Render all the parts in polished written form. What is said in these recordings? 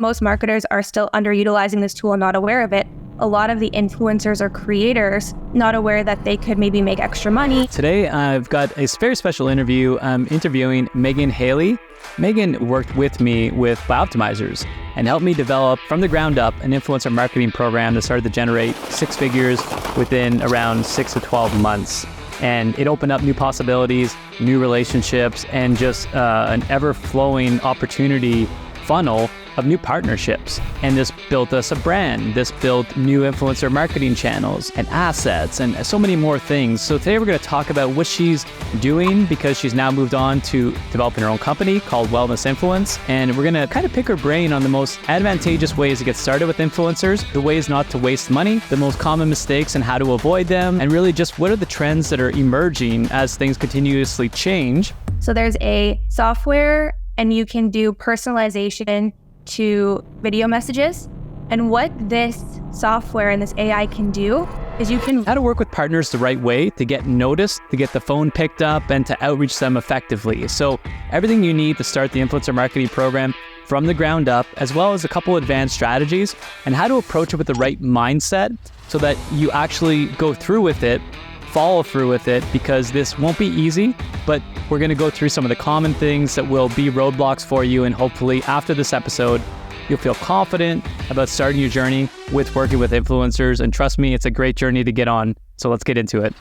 most marketers are still underutilizing this tool and not aware of it. A lot of the influencers or creators not aware that they could maybe make extra money. Today, I've got a very special interview. I'm interviewing Meg Hailey. Megan worked with me with Optimizers and helped me develop from the ground up an influencer marketing program that started to generate six figures within around 6 to 12 months. And it opened up new possibilities, new relationships, and just an ever-flowing opportunity funnel of new partnerships. And this built us a brand. This built new influencer marketing channels and assets and so many more things. So today we're going to talk about what she's doing because she's now moved on to developing her own company called Wellness Influence. And we're going to kind of pick her brain on the most advantageous ways to get started with influencers, the ways not to waste money, the most common mistakes and how to avoid them, and really just what are the trends that are emerging as things continuously change. So there's a software and you can do personalization to video messages. And what this software and this AI can do is you can... How to work with partners the right way to get noticed, to get the phone picked up, and to outreach them effectively. So everything you need to start the influencer marketing program from the ground up, as well as a couple advanced strategies and how to approach it with the right mindset so that you actually go through with it, follow through with it, because this won't be easy, but we're going to go through some of the common things that will be roadblocks for you. And hopefully after this episode, you'll feel confident about starting your journey with working with influencers. And trust me, it's a great journey to get on. So let's get into it.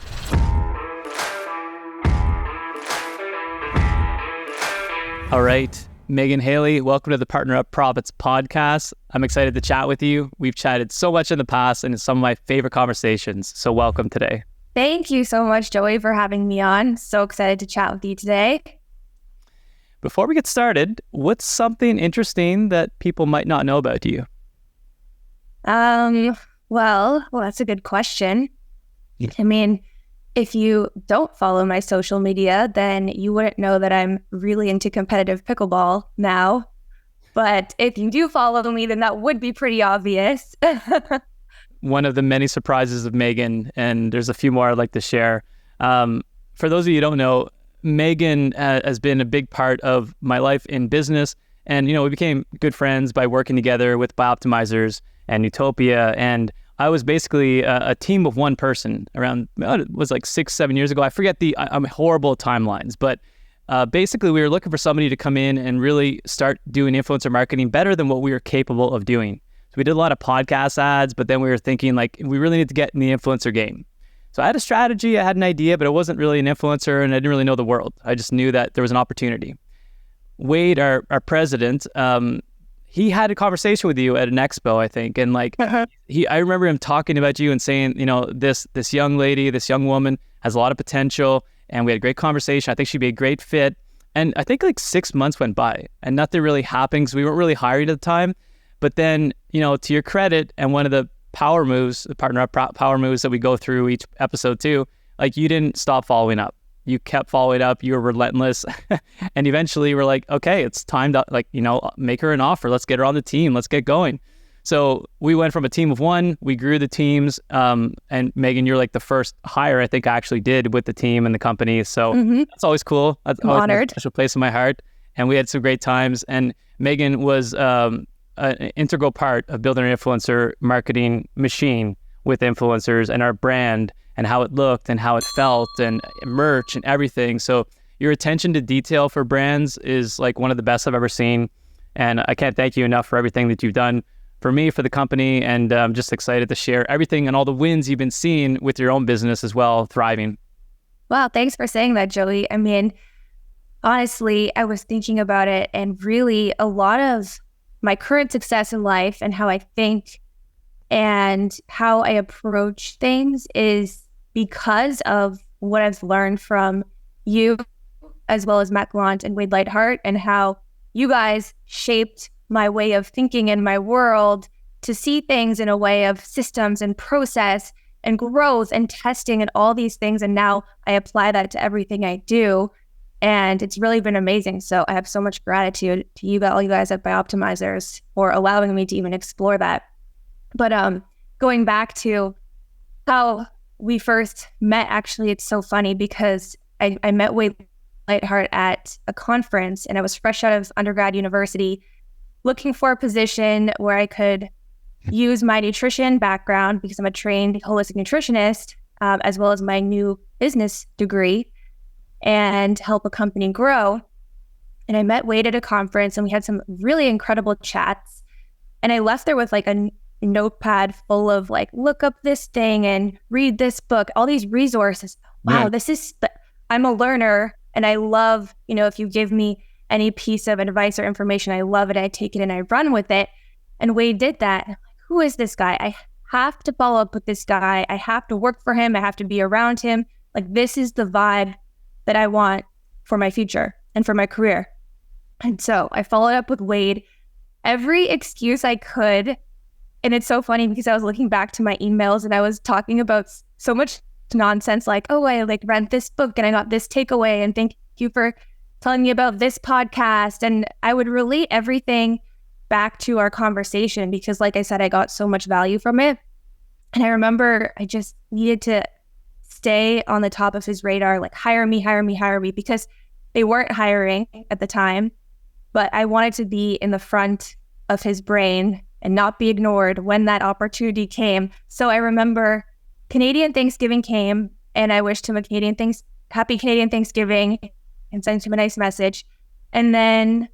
All right, Meg Hailey, welcome to the Partner Up Profits podcast. I'm excited to chat with you. We've chatted so much in the past and it's some of my favorite conversations. So welcome today. Thank you so much, Joey, for having me on. So excited to chat with you today. Before we get started, what's something interesting that people might not know about you? Well, that's a good question. I mean, if you don't follow my social media, then you wouldn't know that I'm really into competitive pickleball now. But if you do follow me, then that would be pretty obvious. One of the many surprises of Megan, and there's a few more I'd like to share. For those of you who don't know, Megan has been a big part of my life in business. And, we became good friends by working together with Optimizers and Utopia. And I was basically a team of one person around, it was like 6-7 years ago. I forget I'm horrible at timelines, but basically we were looking for somebody to come in and really start doing influencer marketing better than what we were capable of doing. So we did a lot of podcast ads, but then we were thinking we really need to get in the influencer game. So I had a strategy, I had an idea, but I wasn't really an influencer and I didn't really know the world. I just knew that there was an opportunity. Wade, our president, he had a conversation with you at an expo, I think. And I remember him talking about you and saying, this young lady, this young woman has a lot of potential. And we had a great conversation. I think she'd be a great fit. And I think 6 months went by and nothing really happened because we weren't really hired at the time. But then, to your credit, and one of the power moves, the Partner Up power moves that we go through each episode too, you didn't stop following up. You kept following up. You were relentless. And eventually we're like, okay, it's time to make her an offer. Let's get her on the team. Let's get going. So we went from a team of one, we grew the teams. And Megan, you're the first hire I think I actually did with the team and the company. So That's always cool. That's I'm honored. A special place in my heart. And we had some great times. And Megan was an integral part of building an influencer marketing machine with influencers and our brand and how it looked and how it felt and merch and everything. So your attention to detail for brands is one of the best I've ever seen. And I can't thank you enough for everything that you've done for me, for the company. And I'm just excited to share everything and all the wins you've been seeing with your own business as well, thriving. Wow, thanks for saying that, Joey. I mean, honestly, I was thinking about it, and really a lot of my current success in life and how I think and how I approach things is because of what I've learned from you, as well as Matt Gallant and Wade Lightheart, and how you guys shaped my way of thinking in my world to see things in a way of systems and process and growth and testing and all these things. And now I apply that to everything I do. And it's really been amazing. So I have so much gratitude to you, all you guys at Optimizers, for allowing me to even explore that. But going back to how we first met, actually, it's so funny because I met Wade Lightheart at a conference, and I was fresh out of undergrad university, looking for a position where I could use my nutrition background, because I'm a trained holistic nutritionist, as well as my new business degree, and help a company grow. And I met Wade at a conference, and we had some really incredible chats. And I left there with like a notepad full of like, look up this thing and read this book, all these resources. Wow, I'm a learner, and I love, if you give me any piece of advice or information, I love it. I take it and I run with it. And Wade did that. And I'm like, who is this guy? I have to follow up with this guy. I have to work for him. I have to be around him. Like, this is the vibe that I want for my future and for my career. And so I followed up with Wade, every excuse I could. And it's so funny because I was looking back to my emails and I was talking about so much nonsense, like, oh, I like read this book and I got this takeaway, and thank you for telling me about this podcast. And I would relate everything back to our conversation because, like I said, I got so much value from it. And I remember I just needed to stay on the top of his radar, like hire me, because they weren't hiring at the time, but I wanted to be in the front of his brain and not be ignored when that opportunity came. So I remember Canadian Thanksgiving came, and I wished him a happy Canadian Thanksgiving and sent him a nice message. And then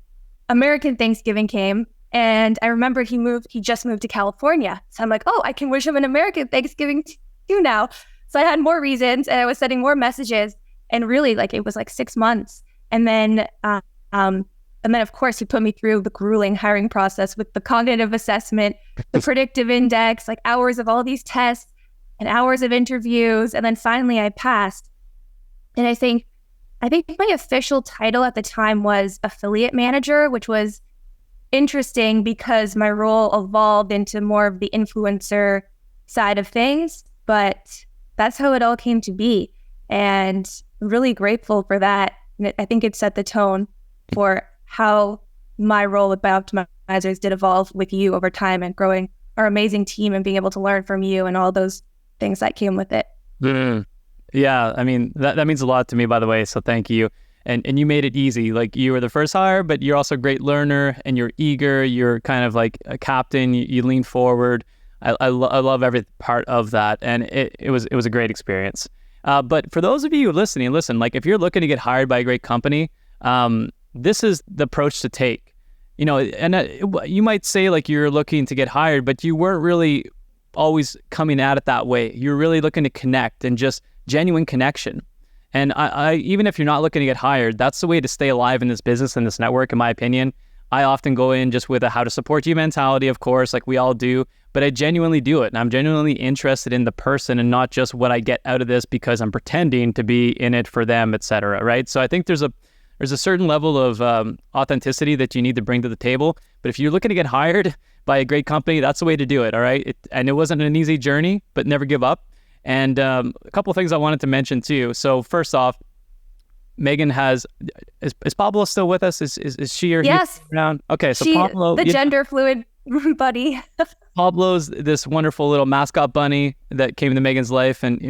American Thanksgiving came, and I remember he just moved to California. So I'm like, oh, I can wish him an American Thanksgiving too now. So I had more reasons, and I was sending more messages, and really, like, it was like 6 months. And then of course, he put me through the grueling hiring process with the cognitive assessment, the predictive index, like hours of all these tests and hours of interviews. And then finally I passed. And I think my official title at the time was affiliate manager, which was interesting because my role evolved into more of the influencer side of things. But that's how it all came to be. And I'm really grateful for that. And I think it set the tone for how my role with Biooptimizers did evolve with you over time and growing our amazing team and being able to learn from you and all those things that came with it. Yeah, I mean, that means a lot to me, by the way, so thank you. And you made it easy. Like, you were the first hire, but you're also a great learner, and you're eager, you're kind of like a captain, you lean forward. I love every part of that, and it was a great experience. But for those of you listening, listen, like, if you're looking to get hired by a great company, this is the approach to take. And you might say like you're looking to get hired, but you weren't really always coming at it that way. You're really looking to connect and just genuine connection. And I even if you're not looking to get hired, that's the way to stay alive in this business and this network, in my opinion. I often go in just with a how to support you mentality, of course, like we all do, but I genuinely do it. And I'm genuinely interested in the person and not just what I get out of this because I'm pretending to be in it for them, etc. Right? So I think there's a certain level of authenticity that you need to bring to the table. But if you're looking to get hired by a great company, that's the way to do it, all right? And it wasn't an easy journey, but never give up. And a couple of things I wanted to mention too. So first off, Megan is Pablo still with us? Is she or he yes around? Okay, so Pablo, the gender fluid buddy. Pablo's this wonderful little mascot bunny that came into Megan's life, and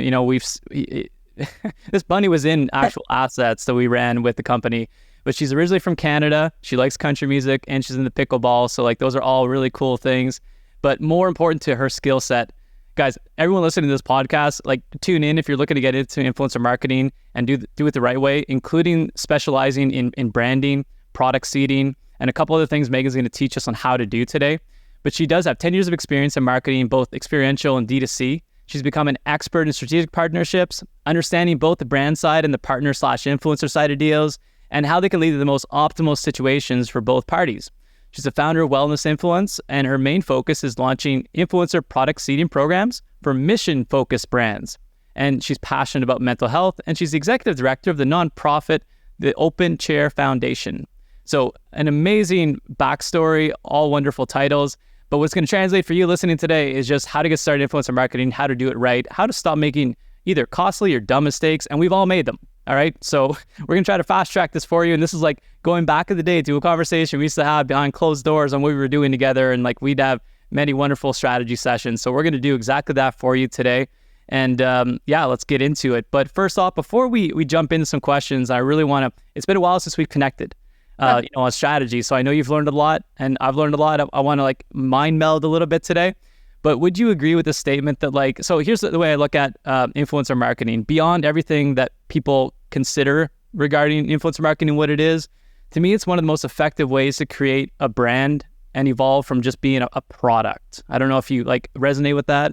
this bunny was in actual assets that we ran with the company, but she's originally from Canada. She likes country music, and she's in the pickleball. So like those are all really cool things. But more important to her skill set, guys, everyone listening to this podcast, like, tune in if you're looking to get into influencer marketing and do it the right way, including specializing in branding, product seeding, and a couple other things Megan's going to teach us on how to do today. But she does have 10 years of experience in marketing, both experiential and D2C. She's become an expert in strategic partnerships, understanding both the brand side and the partner/influencer side of deals, and how they can lead to the most optimal situations for both parties. She's the founder of Wellness Influence, and her main focus is launching influencer product seeding programs for mission-focused brands. And she's passionate about mental health, and she's the executive director of the nonprofit, the Open Chair Foundation. So an amazing backstory, all wonderful titles. But what's going to translate for you listening today is just how to get started in influencer marketing, how to do it right, how to stop making either costly or dumb mistakes. And we've all made them. All right. So we're going to try to fast track this for you. And this is like going back in the day to a conversation we used to have behind closed doors on what we were doing together. And like we'd have many wonderful strategy sessions. So we're going to do exactly that for you today. And let's get into it. But first off, before we jump into some questions, I really want to, it's been a while since we've connected. on strategy. So I know you've learned a lot, and I've learned a lot. I want to like mind meld a little bit today. But would you agree with the statement that like, so here's the way I look at influencer marketing. Beyond everything that people consider regarding influencer marketing, what it is, to me, it's one of the most effective ways to create a brand and evolve from just being a product. I don't know if you like resonate with that.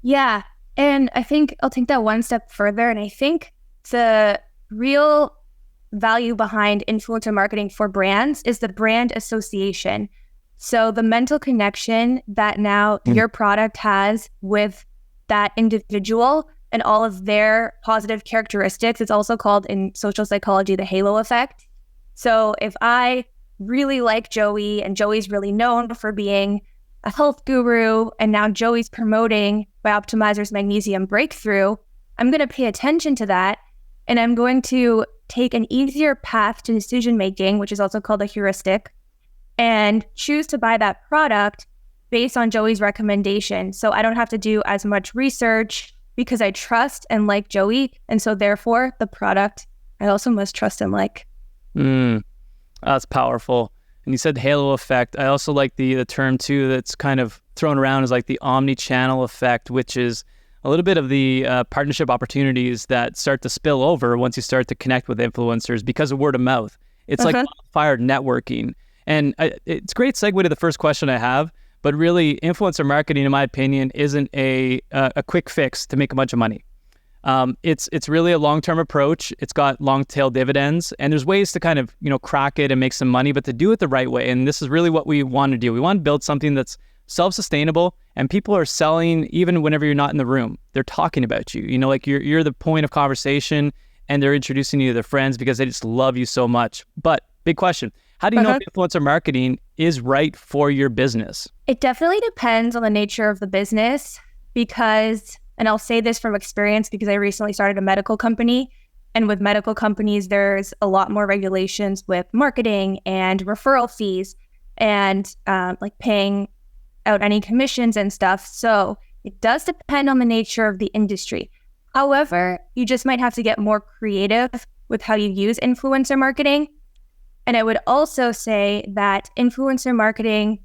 Yeah. And I think I'll take that one step further. And I think the real value behind influencer marketing for brands is the brand association. So the mental connection that now your product has with that individual and all of their positive characteristics. It's also called in social psychology the halo effect. So if I really like Joey and Joey's really known for being a health guru and now Joey's promoting Bioptimizer's magnesium breakthrough, I'm going to pay attention to that and I'm going to take an easier path to decision making, which is also called a heuristic, and choose to buy that product based on Joey's recommendation. So I don't have to do as much research because I trust and like Joey. And so therefore the product I also must trust and like. That's powerful. And you said halo effect. I also like the term too that's kind of thrown around as like the omni-channel effect, which is a little bit of the partnership opportunities that start to spill over once you start to connect with influencers because of word of mouth. It's like fire networking. And it's a great segue to the first question I have, but really influencer marketing, in my opinion, isn't a quick fix to make a bunch of money. It's really a long-term approach. It's got long-tail dividends, and there's ways to kind of, crack it and make some money, but to do it the right way. And this is really what we want to do. We want to build something that's self-sustainable, and people are selling even whenever you're not in the room. They're talking about you. Like you're the point of conversation, and they're introducing you to their friends because they just love you so much. But big question. How do you know if influencer marketing is right for your business? It definitely depends on the nature of the business because, and I'll say this from experience because I recently started a medical company, and with medical companies, there's a lot more regulations with marketing and referral fees and like paying out any commissions and stuff. So it does depend on the nature of the industry. However, you just might have to get more creative with how you use influencer marketing. And I would also say that influencer marketing,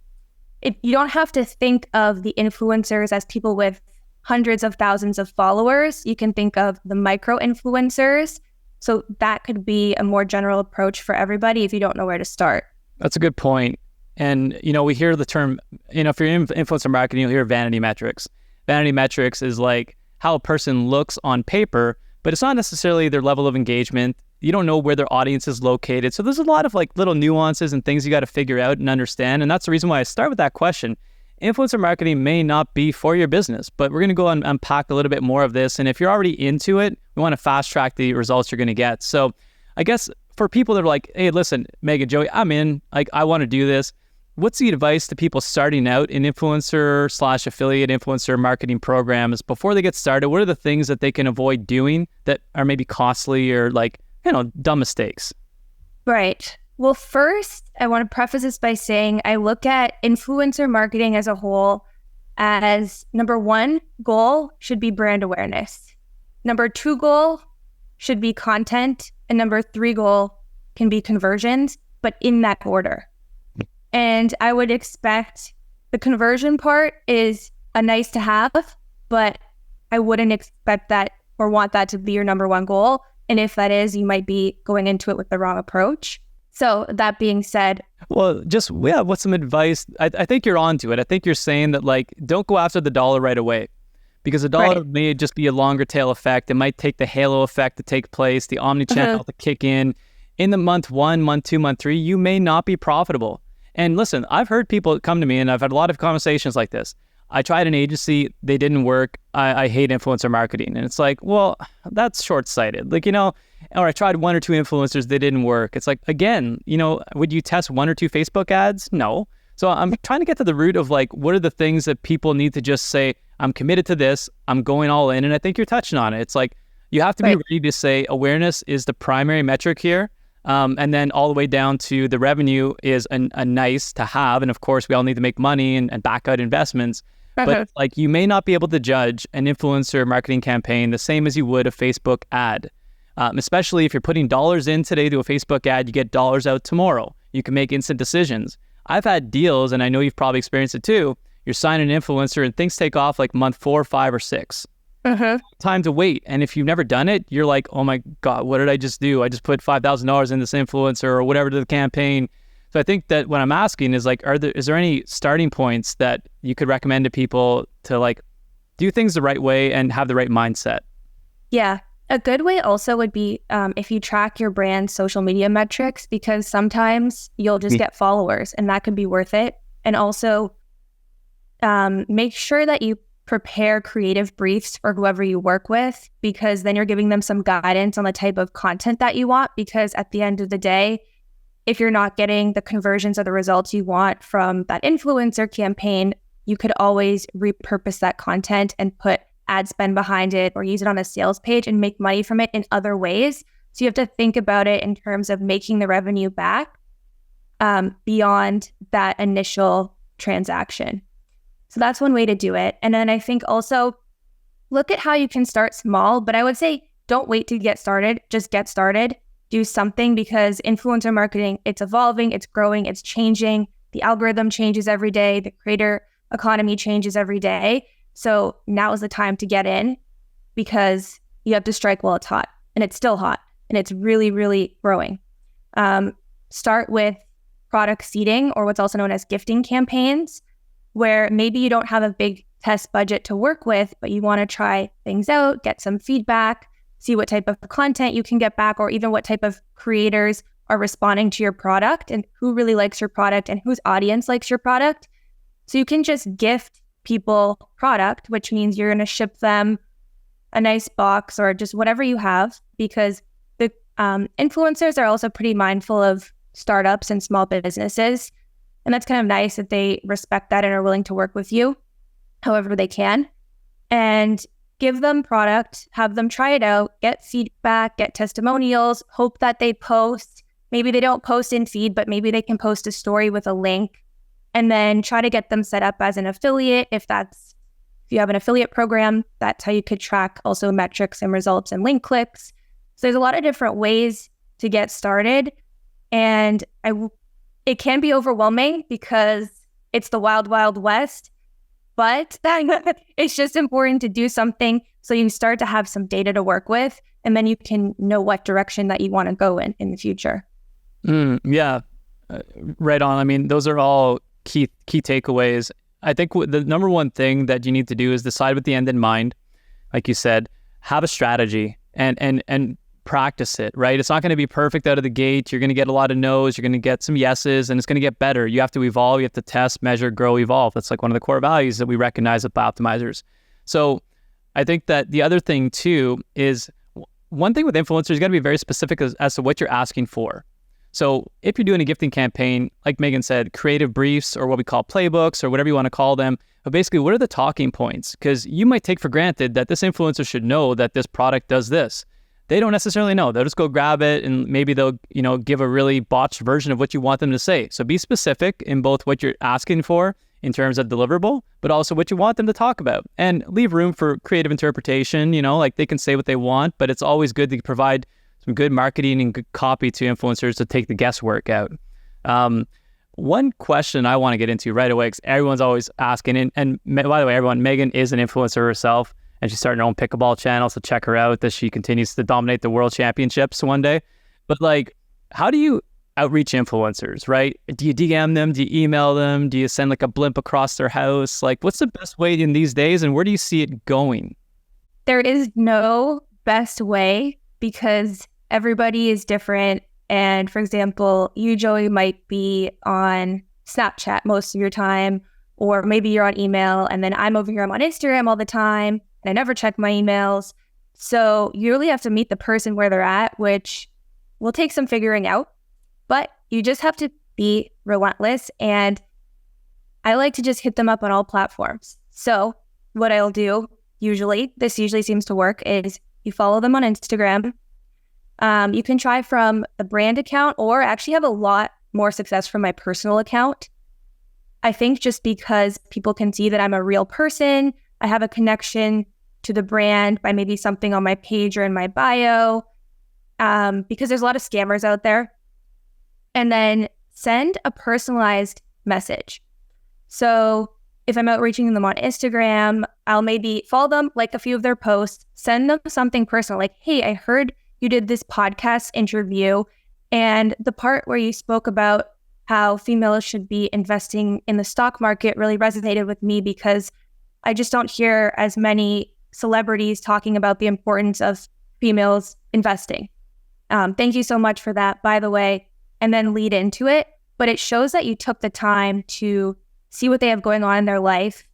you don't have to think of the influencers as people with hundreds of thousands of followers. You can think of the micro influencers. So that could be a more general approach for everybody if you don't know where to start. That's a good point. And, we hear the term, if you're in influencer marketing, you'll hear vanity metrics. Vanity metrics is like how a person looks on paper, but it's not necessarily their level of engagement. You don't know where their audience is located. So there's a lot of like little nuances and things you got to figure out and understand. And that's the reason why I start with that question. Influencer marketing may not be for your business, but we're going to go and unpack a little bit more of this. And if you're already into it, we want to fast track the results you're going to get. So I guess for people that are like, hey, listen, Meg and Joey, I'm in, like, I want to do this. What's the advice to people starting out in influencer/affiliate influencer marketing programs before they get started? What are the things that they can avoid doing that are maybe costly or like, dumb mistakes? Right. Well, first, I want to preface this by saying I look at influencer marketing as a whole as number one goal should be brand awareness. Number two goal should be content. And number three goal can be conversions, but in that order. And I would expect the conversion part is a nice to have, but I wouldn't expect that or want that to be your number one goal. And if that is, you might be going into it with the wrong approach. So that being said. Well, what's some advice? I think you're onto it. I think you're saying that like, don't go after the dollar right away because the dollar may just be a longer tail effect. It might take the halo effect to take place, the omni-channel to kick in. In the month 1, month 2, month 3, you may not be profitable. And listen, I've heard people come to me and I've had a lot of conversations like this. I tried an agency, they didn't work. I hate influencer marketing. And it's like, well, that's short-sighted. Like, or I tried 1 or 2 influencers, they didn't work. It's like, again, would you test 1 or 2 Facebook ads? No. So I'm trying to get to the root of like, what are the things that people need to just say, I'm committed to this, I'm going all in. And I think you're touching on it. It's like, you have to be ready to say awareness is the primary metric here. And then all the way down to the revenue is a nice to have. And of course, we all need to make money and back out investments. But like, you may not be able to judge an influencer marketing campaign the same as you would a Facebook ad. Especially if you're putting dollars in today to a Facebook ad, you get dollars out tomorrow. You can make instant decisions. I've had deals, and I know you've probably experienced it too. You're signing an influencer and things take off like month 4, 5, or 6. Time to wait. And if you've never done it, you're like, oh my God, what did I just do? I just put $5,000 in this influencer or whatever to the campaign. So I think that what I'm asking is like, is there any starting points that you could recommend to people to like do things the right way and have the right mindset? Yeah. A good way also would be if you track your brand's social media metrics, because sometimes you'll just get followers and that could be worth it. And also make sure that you prepare creative briefs for whoever you work with, because then you're giving them some guidance on the type of content that you want. Because at the end of the day, if you're not getting the conversions or the results you want from that influencer campaign, you could always repurpose that content and put ad spend behind it or use it on a sales page and make money from it in other ways. So you have to think about it in terms of making the revenue back beyond that initial transaction. So that's one way to do it. And then I think also look at how you can start small, but I would say don't wait to get started. Just get started. Do something, because influencer marketing, it's evolving, it's growing, it's changing. The algorithm changes every day. The creator economy changes every day. So now is the time to get in, because you have to strike while it's hot, and it's still hot, and it's really, really growing. Start with product seeding, or what's also known as gifting campaigns, where maybe you don't have a big test budget to work with, but you want to try things out, get some feedback, see what type of content you can get back, or even what type of creators are responding to your product and who really likes your product and whose audience likes your product. So you can just gift people product, which means you're going to ship them a nice box or just whatever you have, because the influencers are also pretty mindful of startups and small businesses. And that's kind of nice that they respect that and are willing to work with you however they can. And give them product, have them try it out, get feedback, get testimonials, hope that they post. Maybe they don't post in feed, but maybe they can post a story with a link, and then try to get them set up as an affiliate. If you have an affiliate program, that's how you could track also metrics and results and link clicks. So there's a lot of different ways to get started. And it can be overwhelming because it's the wild, wild west, but it's just important to do something so you start to have some data to work with, and then you can know what direction that you want to go in the future. Yeah, right on. I mean, those are all key takeaways. I think the number one thing that you need to do is decide with the end in mind. Like you said, have a strategy and practice it, right? It's not going to be perfect out of the gate. You're going to get a lot of no's, you're going to get some yeses, and it's going to get better. You have to evolve, you have to test, measure, grow, evolve. That's like one of the core values that we recognize at Optimizers. So I think that the other thing too is, one thing with influencers, you got to be very specific as to what you're asking for. So if you're doing a gifting campaign, like Megan said, creative briefs or what we call playbooks or whatever you want to call them, but basically what are the talking points? Because you might take for granted that this influencer should know that this product does this. They don't necessarily know. They'll just go grab it, and maybe they'll, give a really botched version of what you want them to say. So be specific in both what you're asking for in terms of deliverable, but also what you want them to talk about, and leave room for creative interpretation. Like they can say what they want, but it's always good to provide some good marketing and good copy to influencers to take the guesswork out. One question I want to get into right away, because everyone's always asking, and by the way, everyone, Megan is an influencer herself, and she's starting her own pickleball channel, so check her out as she continues to dominate the world championships one day. But like, how do you outreach influencers, right? Do you DM them? Do you email them? Do you send like a blimp across their house? Like, what's the best way in these days, and where do you see it going? There is no best way, because everybody is different. And for example, you, Joey, might be on Snapchat most of your time, or maybe you're on email, and then I'm over here, I'm on Instagram all the time, and I never check my emails. So you really have to meet the person where they're at, which will take some figuring out, but you just have to be relentless. And I like to just hit them up on all platforms. So what I'll do, this usually seems to work, is you follow them on Instagram. You can try from a brand account, or actually have a lot more success from my personal account. I think just because people can see that I'm a real person, I have a connection to the brand by maybe something on my page or in my bio. because there's a lot of scammers out there. And then send a personalized message. So if I'm outreaching them on Instagram, I'll maybe follow them, like a few of their posts, send them something personal, like, hey, I heard you did this podcast interview, and the part where you spoke about how females should be investing in the stock market really resonated with me because I just don't hear as many celebrities talking about the importance of females investing. Thank you so much for that, by the way, and then lead into it. But it shows that you took the time to see what they have going on in their life,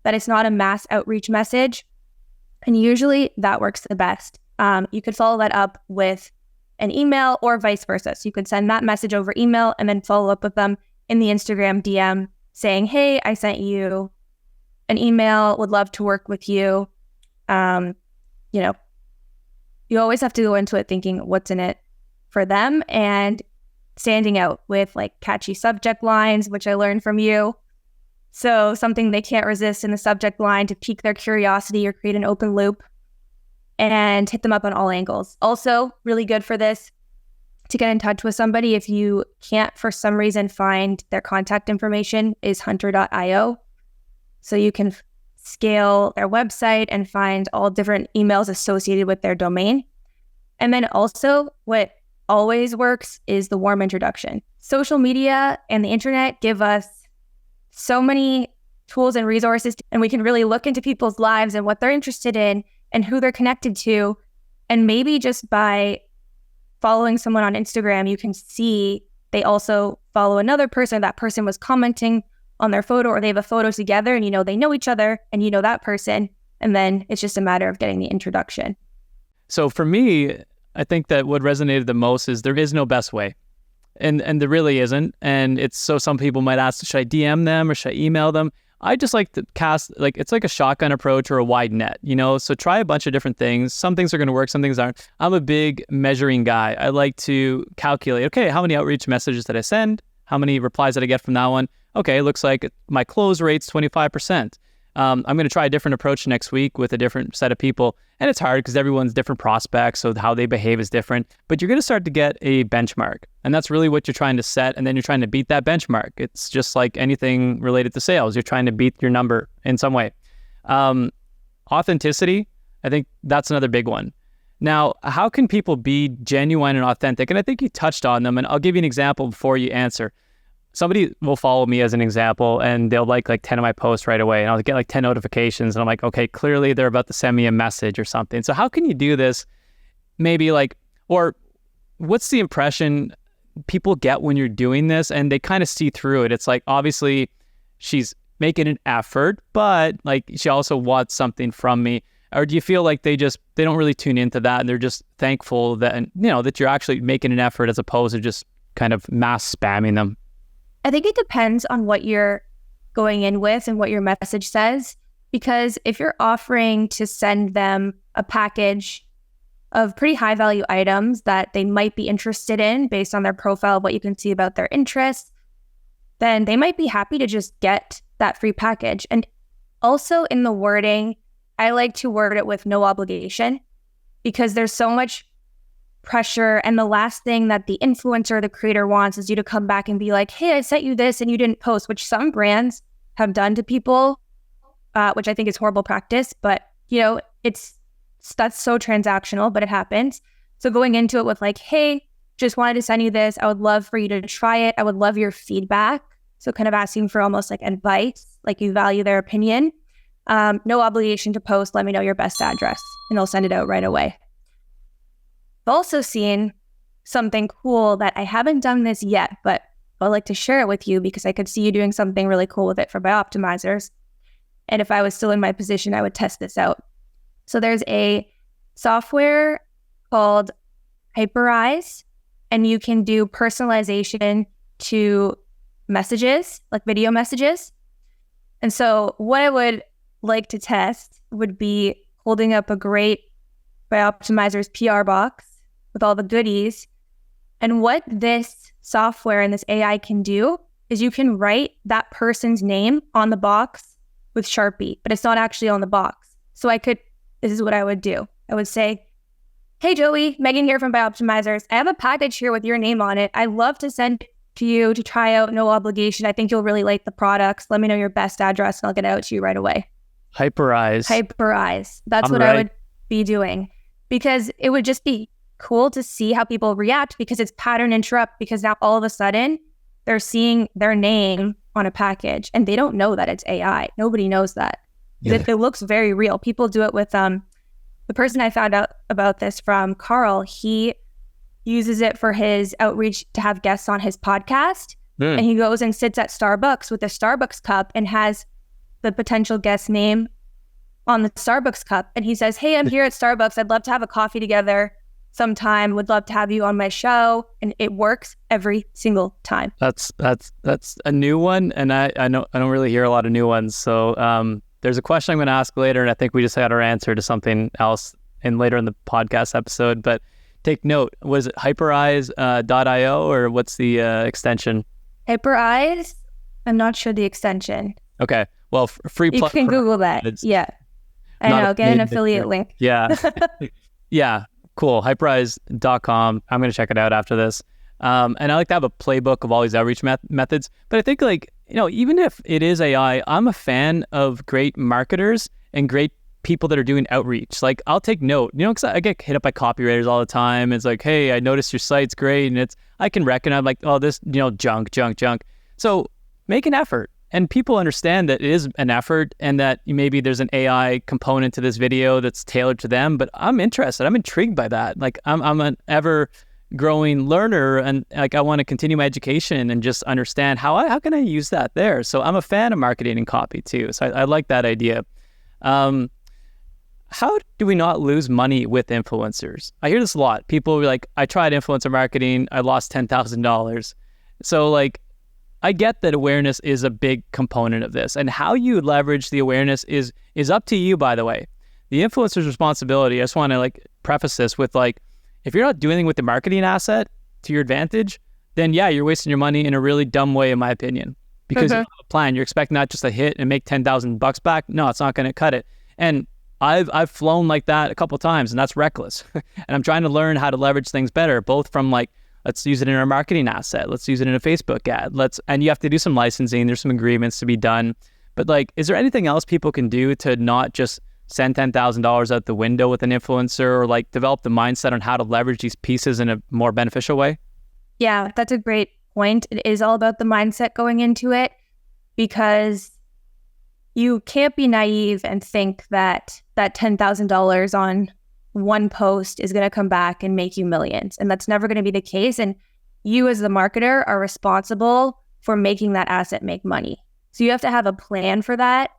that it's not a mass outreach message. And usually that works the best. You could follow that up with an email or vice versa. So you could send that message over email and then follow up with them in the Instagram DM saying, hey, I sent you an email, would love to work with you. You always have to go into it thinking what's in it for them and standing out with like catchy subject lines, which I learned from you. So something they can't resist in the subject line to pique their curiosity or create an open loop, and hit them up on all angles. Also, really good for this, to get in touch with somebody if you can't for some reason find their contact information, is hunter.io. So you can scale their website and find all different emails associated with their domain. And then also what always works is the warm introduction. Social media and the internet give us so many tools and resources, and we can really look into people's lives and what they're interested in and who they're connected to. And maybe just by following someone on Instagram, you can see they also follow another person. That person was commenting on their photo, or they have a photo together, and they know each other and that person. And then it's just a matter of getting the introduction. So for me, I think that what resonated the most is there is no best way. And there really isn't. And it's so some people might ask, should I DM them or should I email them? I just like to cast, like, it's like a shotgun approach or a wide net, so try a bunch of different things. Some things are going to work, some things aren't. I'm a big measuring guy. I like to calculate, okay, how many outreach messages did I send? How many replies did I get from that one? Okay, it looks like my close rate's 25%. I'm going to try a different approach next week with a different set of people. And it's hard because everyone's different prospects, so how they behave is different. But you're going to start to get a benchmark. And that's really what you're trying to set. And then you're trying to beat that benchmark. It's just like anything related to sales. You're trying to beat your number in some way. Authenticity, I think that's another big one. Now, how can people be genuine and authentic? And I think you touched on them. And I'll give you an example before you answer. Somebody will follow me as an example, and they'll like 10 of my posts right away, and I'll get 10 notifications, and I'm like, okay, clearly they're about to send me a message or something. So how can you do this? Maybe or what's the impression people get when you're doing this, and they kind of see through it? It's like, obviously she's making an effort, but she also wants something from me. Or do you feel like they don't really tune into that, and they're just thankful that, that you're actually making an effort as opposed to just kind of mass spamming them? I think it depends on what you're going in with and what your message says. Because if you're offering to send them a package of pretty high value items that they might be interested in based on their profile, what you can see about their interests, then they might be happy to just get that free package. And also in the wording, I like to word it with no obligation, because there's so much pressure, and the last thing that the influencer or the creator wants is you to come back and be like, hey, I sent you this and you didn't post, which some brands have done to people, which I think is horrible practice. But that's so transactional, but it happens. So going into it with hey, just wanted to send you this, I would love for you to try it, I would love your feedback. So kind of asking for almost advice, you value their opinion. No obligation to post, let me know your best address, and I'll send it out right away. I've also seen something cool that I haven't done this yet, but I'd like to share it with you because I could see you doing something really cool with it for Bioptimizers. And if I was still in my position, I would test this out. So there's a software called Hyperize, and you can do personalization to messages, like video messages. And so what I would like to test would be holding up a great Bioptimizers PR box with all the goodies. And what this software and this AI can do is you can write that person's name on the box with Sharpie, but it's not actually on the box. So this is what I would do. I would say, hey, Joey, Megan here from Bioptimizers. I have a package here with your name on it. I'd love to send it to you to try out, no obligation. I think you'll really like the products. Let me know your best address and I'll get it out to you right away. Hyperize. That's what I would be doing, because it would just be cool to see how people react, because it's pattern interrupt, because now all of a sudden they're seeing their name on a package and they don't know that it's AI. Nobody knows that. Yeah. It looks very real. People do it with the person I found out about this from, Carl. He uses it for his outreach to have guests on his podcast. And he goes and sits at Starbucks with a Starbucks cup and has the potential guest name on the Starbucks cup. And he says, hey, I'm here at Starbucks. I'd love to have a coffee together sometime. Would love to have you on my show. And it works every single time. That's a new one. And I don't really hear a lot of new ones. So there's a question I'm going to ask later, and I think we just had our answer to something else later in the podcast episode. But take note, was it hyperize.io or what's the extension? Hyperize? I'm not sure the extension. Okay. Well, free plug. You can Google that. Yeah. I know. Get an affiliate link. Yeah. Yeah. Cool. Hyperize.com. I'm going to check it out after this. And I like to have a playbook of all these outreach methods. But I think, like, you know, even if it is AI, I'm a fan of great marketers and great people that are doing outreach. Like, I'll take note, you know, because I get hit up by copywriters all the time. It's like, hey, I noticed your site's great. And I can recognize, like, oh, this, you know, junk. So make an effort. And people understand that it is an effort and that maybe there's an AI component to this video that's tailored to them. But I'm interested. I'm intrigued by that. Like, I'm an ever growing learner, and like, I want to continue my education and just understand how can I use that there. So I'm a fan of marketing and copy too. So I like that idea. How do we not lose money with influencers? I hear this a lot. People are like, I tried influencer marketing, I lost $10,000. So like, I get that awareness is a big component of this, and how you leverage the awareness is up to you, by the way. The influencer's responsibility, I just want to like preface this with like, if you're not doing anything with the marketing asset to your advantage, then yeah, you're wasting your money in a really dumb way, in my opinion. Because you have a plan, you're expecting not just to hit and make $10,000 back. No, it's not going to cut it. And I've flown like that a couple of times, and that's reckless. And I'm trying to learn how to leverage things better, both from like, let's use it in our marketing asset. Let's use it in a Facebook ad. And you have to do some licensing. There's some agreements to be done. But like, is there anything else people can do to not just send $10,000 out the window with an influencer, or like develop the mindset on how to leverage these pieces in a more beneficial way? Yeah, that's a great point. It is all about the mindset going into it, because you can't be naive and think that $10,000 on one post is going to come back and make you millions. And that's never going to be the case. And you as the marketer are responsible for making that asset make money. So you have to have a plan for that.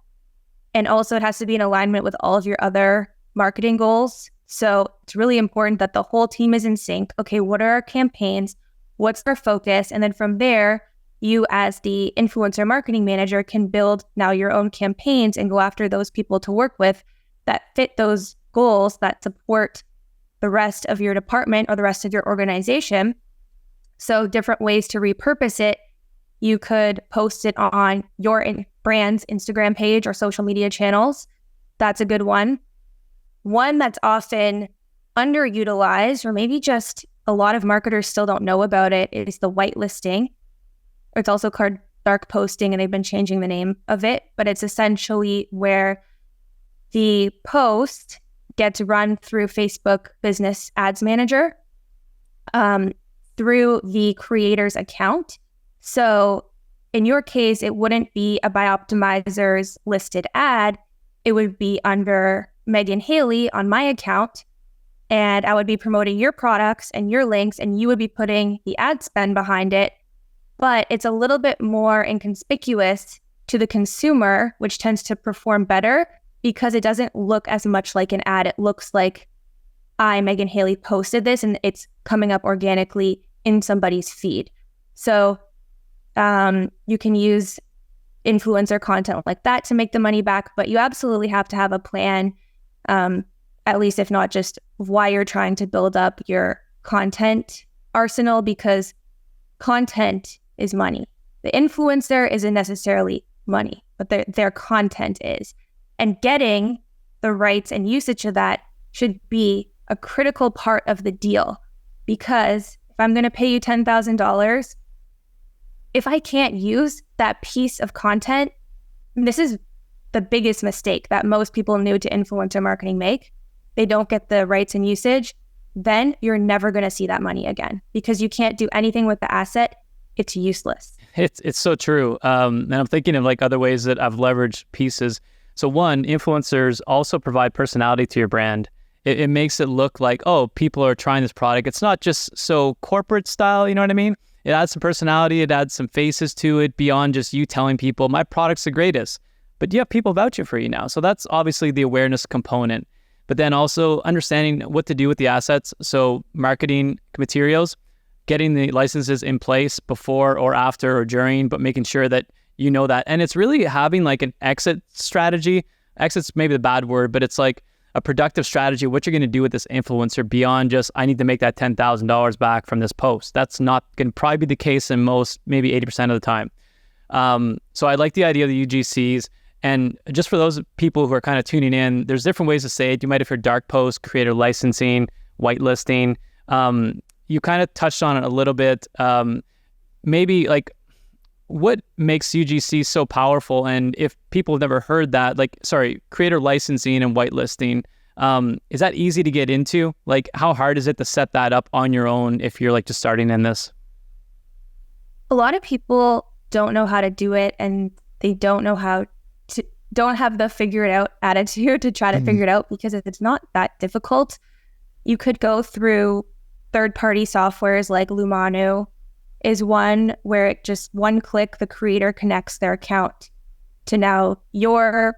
And also it has to be in alignment with all of your other marketing goals. So it's really important that the whole team is in sync. Okay, what are our campaigns? What's our focus? And then from there, you as the influencer marketing manager can build now your own campaigns and go after those people to work with that fit those goals, that support the rest of your department or the rest of your organization. So different ways to repurpose it. You could post it on your brand's Instagram page or social media channels. That's a good one. One that's often underutilized, or maybe just a lot of marketers still don't know about it, is the whitelisting. It's also called dark posting, and they've been changing the name of it. But it's essentially where the post gets run through Facebook Business Ads Manager through the creator's account. So in your case, it wouldn't be a Bioptimizers listed ad. It would be under Meg Hailey on my account, and I would be promoting your products and your links, and you would be putting the ad spend behind it. But it's a little bit more inconspicuous to the consumer, which tends to perform better because it doesn't look as much like an ad. It looks like Meg Hailey posted this and it's coming up organically in somebody's feed. So you can use influencer content like that to make the money back, but you absolutely have to have a plan, at least if not just why you're trying to build up your content arsenal, because content is money. The influencer isn't necessarily money, but their content is. And getting the rights and usage of that should be a critical part of the deal, because if I'm going to pay you $10,000, if I can't use that piece of content, this is the biggest mistake that most people new to influencer marketing make. They don't get the rights and usage. Then you're never going to see that money again because you can't do anything with the asset. It's useless. It's so true. And I'm thinking of like other ways that I've leveraged pieces. So one, influencers also provide personality to your brand. It makes it look like, oh, people are trying this product. It's not just so corporate style, you know what I mean? It adds some personality, it adds some faces to it beyond just you telling people, my product's the greatest. But you have people vouching for you now. So that's obviously the awareness component. But then also understanding what to do with the assets. So marketing materials, getting the licenses in place before or after or during, but making sure that you know that. And it's really having like an exit strategy. Exit's maybe the bad word, but it's like a productive strategy, what you're going to do with this influencer beyond just, I need to make that $10,000 back from this post. That's not going to probably be the case in most, maybe 80% of the time. So I like the idea of the UGCs. And just for those people who are kind of tuning in, there's different ways to say it. You might have heard dark posts, creator licensing, whitelisting. You kind of touched on it a little bit. Maybe like what makes UGC so powerful? And if people have never heard that, creator licensing and whitelisting, is that easy to get into? Like, how hard is it to set that up on your own if you're like just starting in this? A lot of people don't know how to do it, and they don't have the figure it out attitude to try to figure it out, because it's not that difficult. You could go through third-party softwares like Lumanu is one where it just one click, the creator connects their account to now your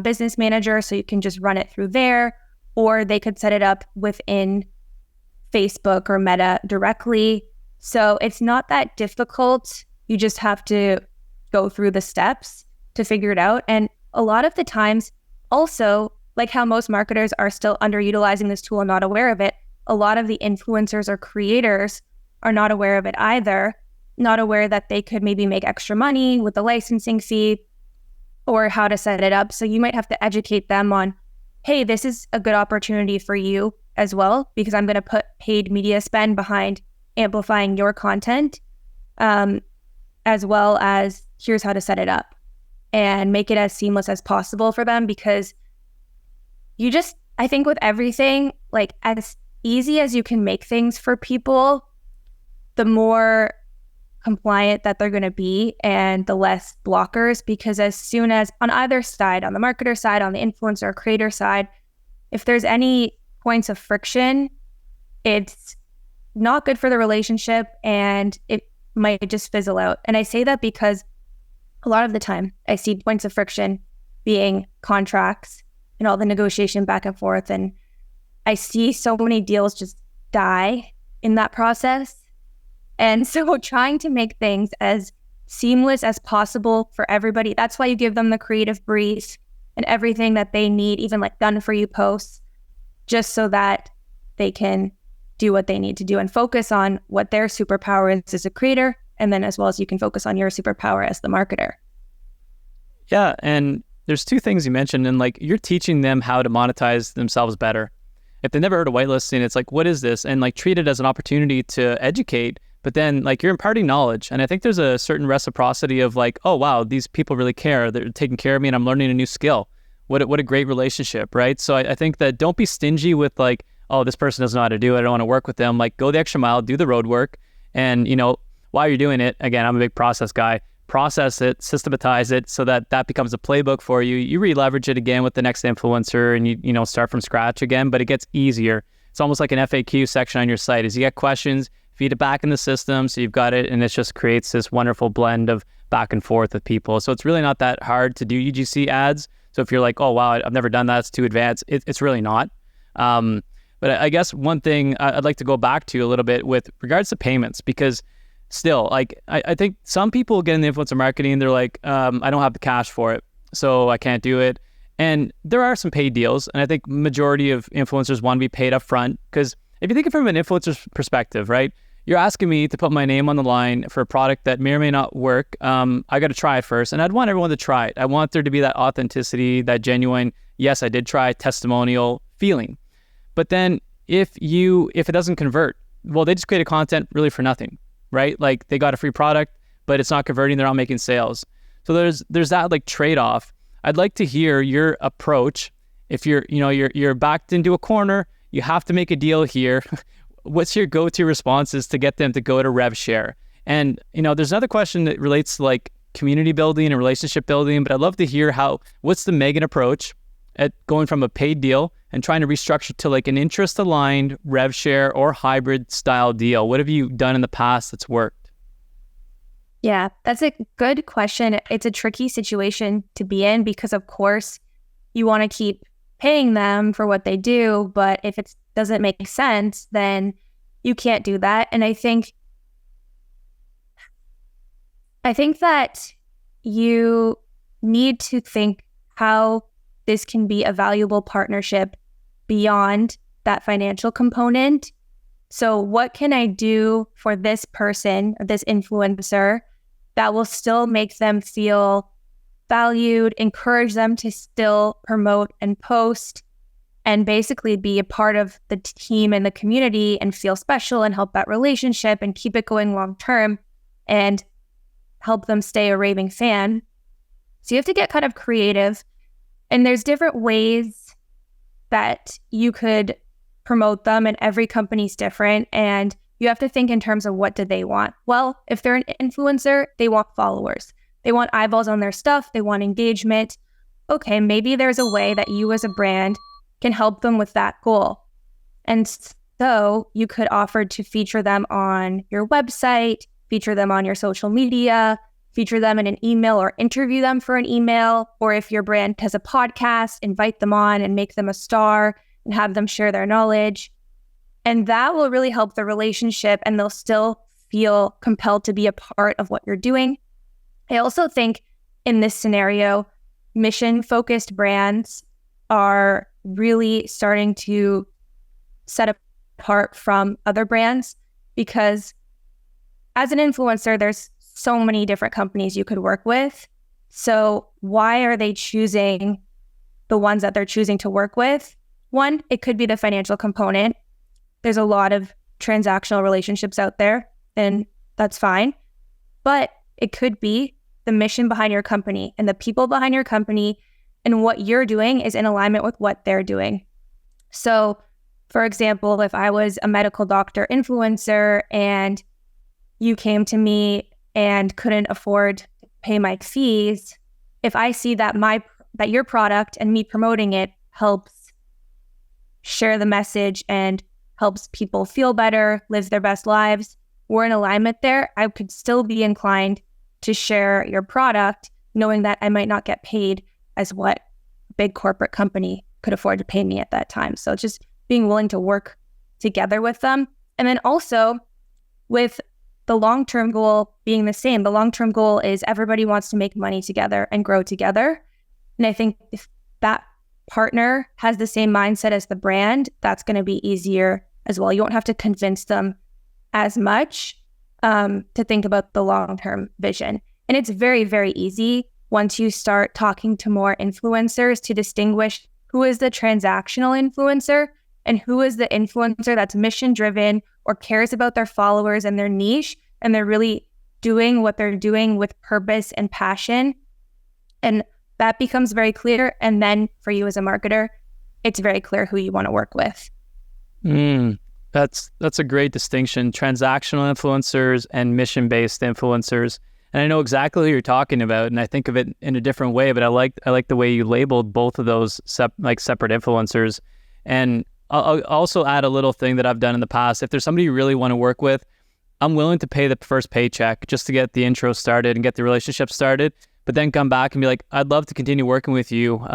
business manager, so you can just run it through there, or they could set it up within Facebook or Meta directly. So it's not that difficult. You just have to go through the steps to figure it out. And a lot of the times, also, like how most marketers are still underutilizing this tool and not aware of it, a lot of the influencers or creators are not aware of it either, not aware that they could maybe make extra money with the licensing fee or how to set it up. So you might have to educate them on, hey, this is a good opportunity for you as well, because I'm going to put paid media spend behind amplifying your content, as well as here's how to set it up and make it as seamless as possible for them. Because I think with everything, like as easy as you can make things for people, the more compliant that they're going to be and the less blockers. Because as soon as on either side, on the marketer side, on the influencer or creator side, if there's any points of friction, it's not good for the relationship and it might just fizzle out. And I say that because a lot of the time I see points of friction being contracts and all the negotiation back and forth. And I see so many deals just die in that process. And so trying to make things as seamless as possible for everybody, that's why you give them the creative brief and everything that they need, even like done for you posts, just so that they can do what they need to do and focus on what their superpower is as a creator. And then as well as you can focus on your superpower as the marketer. Yeah. And there's two things you mentioned, and like you're teaching them how to monetize themselves better. If they never heard of whitelisting, it's like, what is this? And like treat it as an opportunity to educate, but then like you're imparting knowledge. And I think there's a certain reciprocity of like, oh, wow, these people really care. They're taking care of me and I'm learning a new skill. What a great relationship, right? So I think that don't be stingy with like, oh, this person doesn't know how to do it, I don't want to work with them. Like go the extra mile, do the road work. And, while you're doing it, again, I'm a big process guy, process it, systematize it so that becomes a playbook for you. You re-leverage it again with the next influencer and you start from scratch again, but it gets easier. It's almost like an FAQ section on your site. As you get questions, feed it back in the system so you've got it, and it just creates this wonderful blend of back and forth with people. So it's really not that hard to do UGC ads. So if you're like, oh, wow, I've never done that, it's too advanced, it's really not. But I guess one thing I'd like to go back to a little bit with regards to payments, because still, like I think some people get in the influencer marketing, they're like, I don't have the cash for it, so I can't do it. And there are some paid deals, and I think majority of influencers want to be paid up front, because if you think of it from an influencer's perspective, right, you're asking me to put my name on the line for a product that may or may not work. I got to try it first, and I'd want everyone to try it. I want there to be that authenticity, that genuine, yes, I did try, testimonial feeling. But then if it doesn't convert, well, they just created content really for nothing, right? Like they got a free product, but it's not converting, they're not making sales. So there's that like trade-off. I'd like to hear your approach. If you're backed into a corner, you have to make a deal here. What's your go-to responses to get them to go to rev share? And there's another question that relates to like community building and relationship building, but I'd love to hear what's the Megan approach at going from a paid deal and trying to restructure to like an interest-aligned rev share or hybrid style deal. What have you done in the past that's worked? Yeah, that's a good question. It's a tricky situation to be in because, of course, you want to keep paying them for what they do, but if it doesn't make sense, then you can't do that. And I think that you need to think how this can be a valuable partnership beyond that financial component. So what can I do for this person, this influencer, that will still make them feel valued, encourage them to still promote and post, and basically be a part of the team and the community and feel special and help that relationship and keep it going long term and help them stay a raving fan. So you have to get kind of creative. And there's different ways that you could promote them, and every company's different. And you have to think in terms of what do they want. Well, if they're an influencer, they want followers. They want eyeballs on their stuff. They want engagement. Okay, maybe there's a way that you as a brand can help them with that goal. And so you could offer to feature them on your website, feature them on your social media, feature them in an email or interview them for an email. Or if your brand has a podcast, invite them on and make them a star and have them share their knowledge. And that will really help the relationship, and they'll still feel compelled to be a part of what you're doing. I also think in this scenario, mission-focused brands are really starting to set apart from other brands, because as an influencer, there's so many different companies you could work with. So why are they choosing the ones that they're choosing to work with? One, it could be the financial component. There's a lot of transactional relationships out there, and that's fine. But it could be the mission behind your company and the people behind your company, and what you're doing is in alignment with what they're doing. So, for example, if I was a medical doctor influencer and you came to me and couldn't afford to pay my fees, if I see that that your product and me promoting it helps share the message and helps people feel better, live their best lives, we're in alignment there, I could still be inclined to share your product, knowing that I might not get paid as what a big corporate company could afford to pay me at that time. So just being willing to work together with them. And then also with the long-term goal being the same. The long-term goal is everybody wants to make money together and grow together. And I think if that partner has the same mindset as the brand, that's going to be easier as well. You won't have to convince them as much to think about the long-term vision. And it's very, very easy once you start talking to more influencers to distinguish who is the transactional influencer and who is the influencer that's mission-driven or cares about their followers and their niche, and they're really doing what they're doing with purpose and passion. And that becomes very clear. And then for you as a marketer, it's very clear who you want to work with. That's a great distinction. Transactional influencers and mission-based influencers. And I know exactly who you're talking about, and I think of it in a different way, but I like the way you labeled both of those separate influencers. And I'll also add a little thing that I've done in the past. If there's somebody you really want to work with, I'm willing to pay the first paycheck just to get the intro started and get the relationship started, but then come back and be like, I'd love to continue working with you.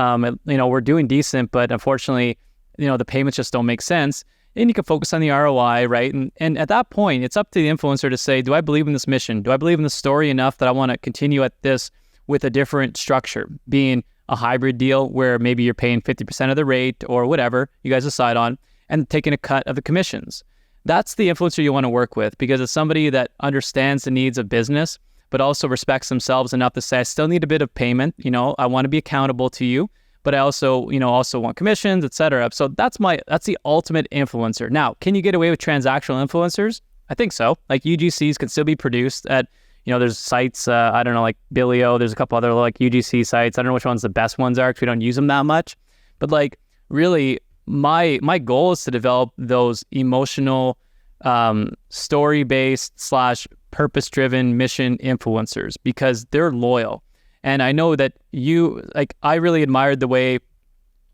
We're doing decent, but unfortunately, the payments just don't make sense. And you can focus on the ROI, right? And at that point, it's up to the influencer to say, do I believe in this mission? Do I believe in the story enough that I want to continue at this with a different structure, being a hybrid deal where maybe you're paying 50% of the rate or whatever you guys decide on and taking a cut of the commissions? That's the influencer you want to work with, because it's somebody that understands the needs of business, but also respects themselves enough to say, I still need a bit of payment. I want to be accountable to you, but I also, also want commissions, etc. So that's the ultimate influencer. Now, can you get away with transactional influencers? I think so. Like UGCs can still be produced at, there's sites, I don't know, like Billio, there's a couple other like UGC sites. I don't know which ones the best ones are because we don't use them that much. But like really my goal is to develop those emotional, story-based / purpose-driven mission influencers because they're loyal. And I know that I really admired the way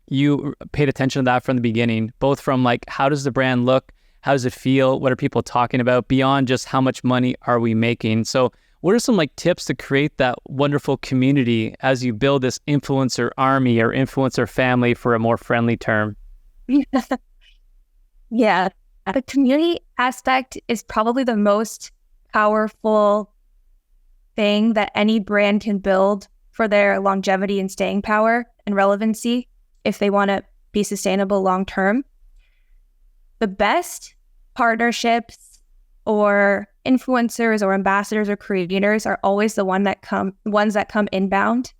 you paid attention to that from the beginning, both from like, how does the brand look? How does it feel? What are people talking about beyond just how much money are we making? So what are some like tips to create that wonderful community as you build this influencer army or influencer family, for a more friendly term? Yeah. The community aspect is probably the most powerful thing that any brand can build for their longevity and staying power and relevancy if they want to be sustainable long term. The best partnerships or influencers or ambassadors or creators are always the ones that come inbound.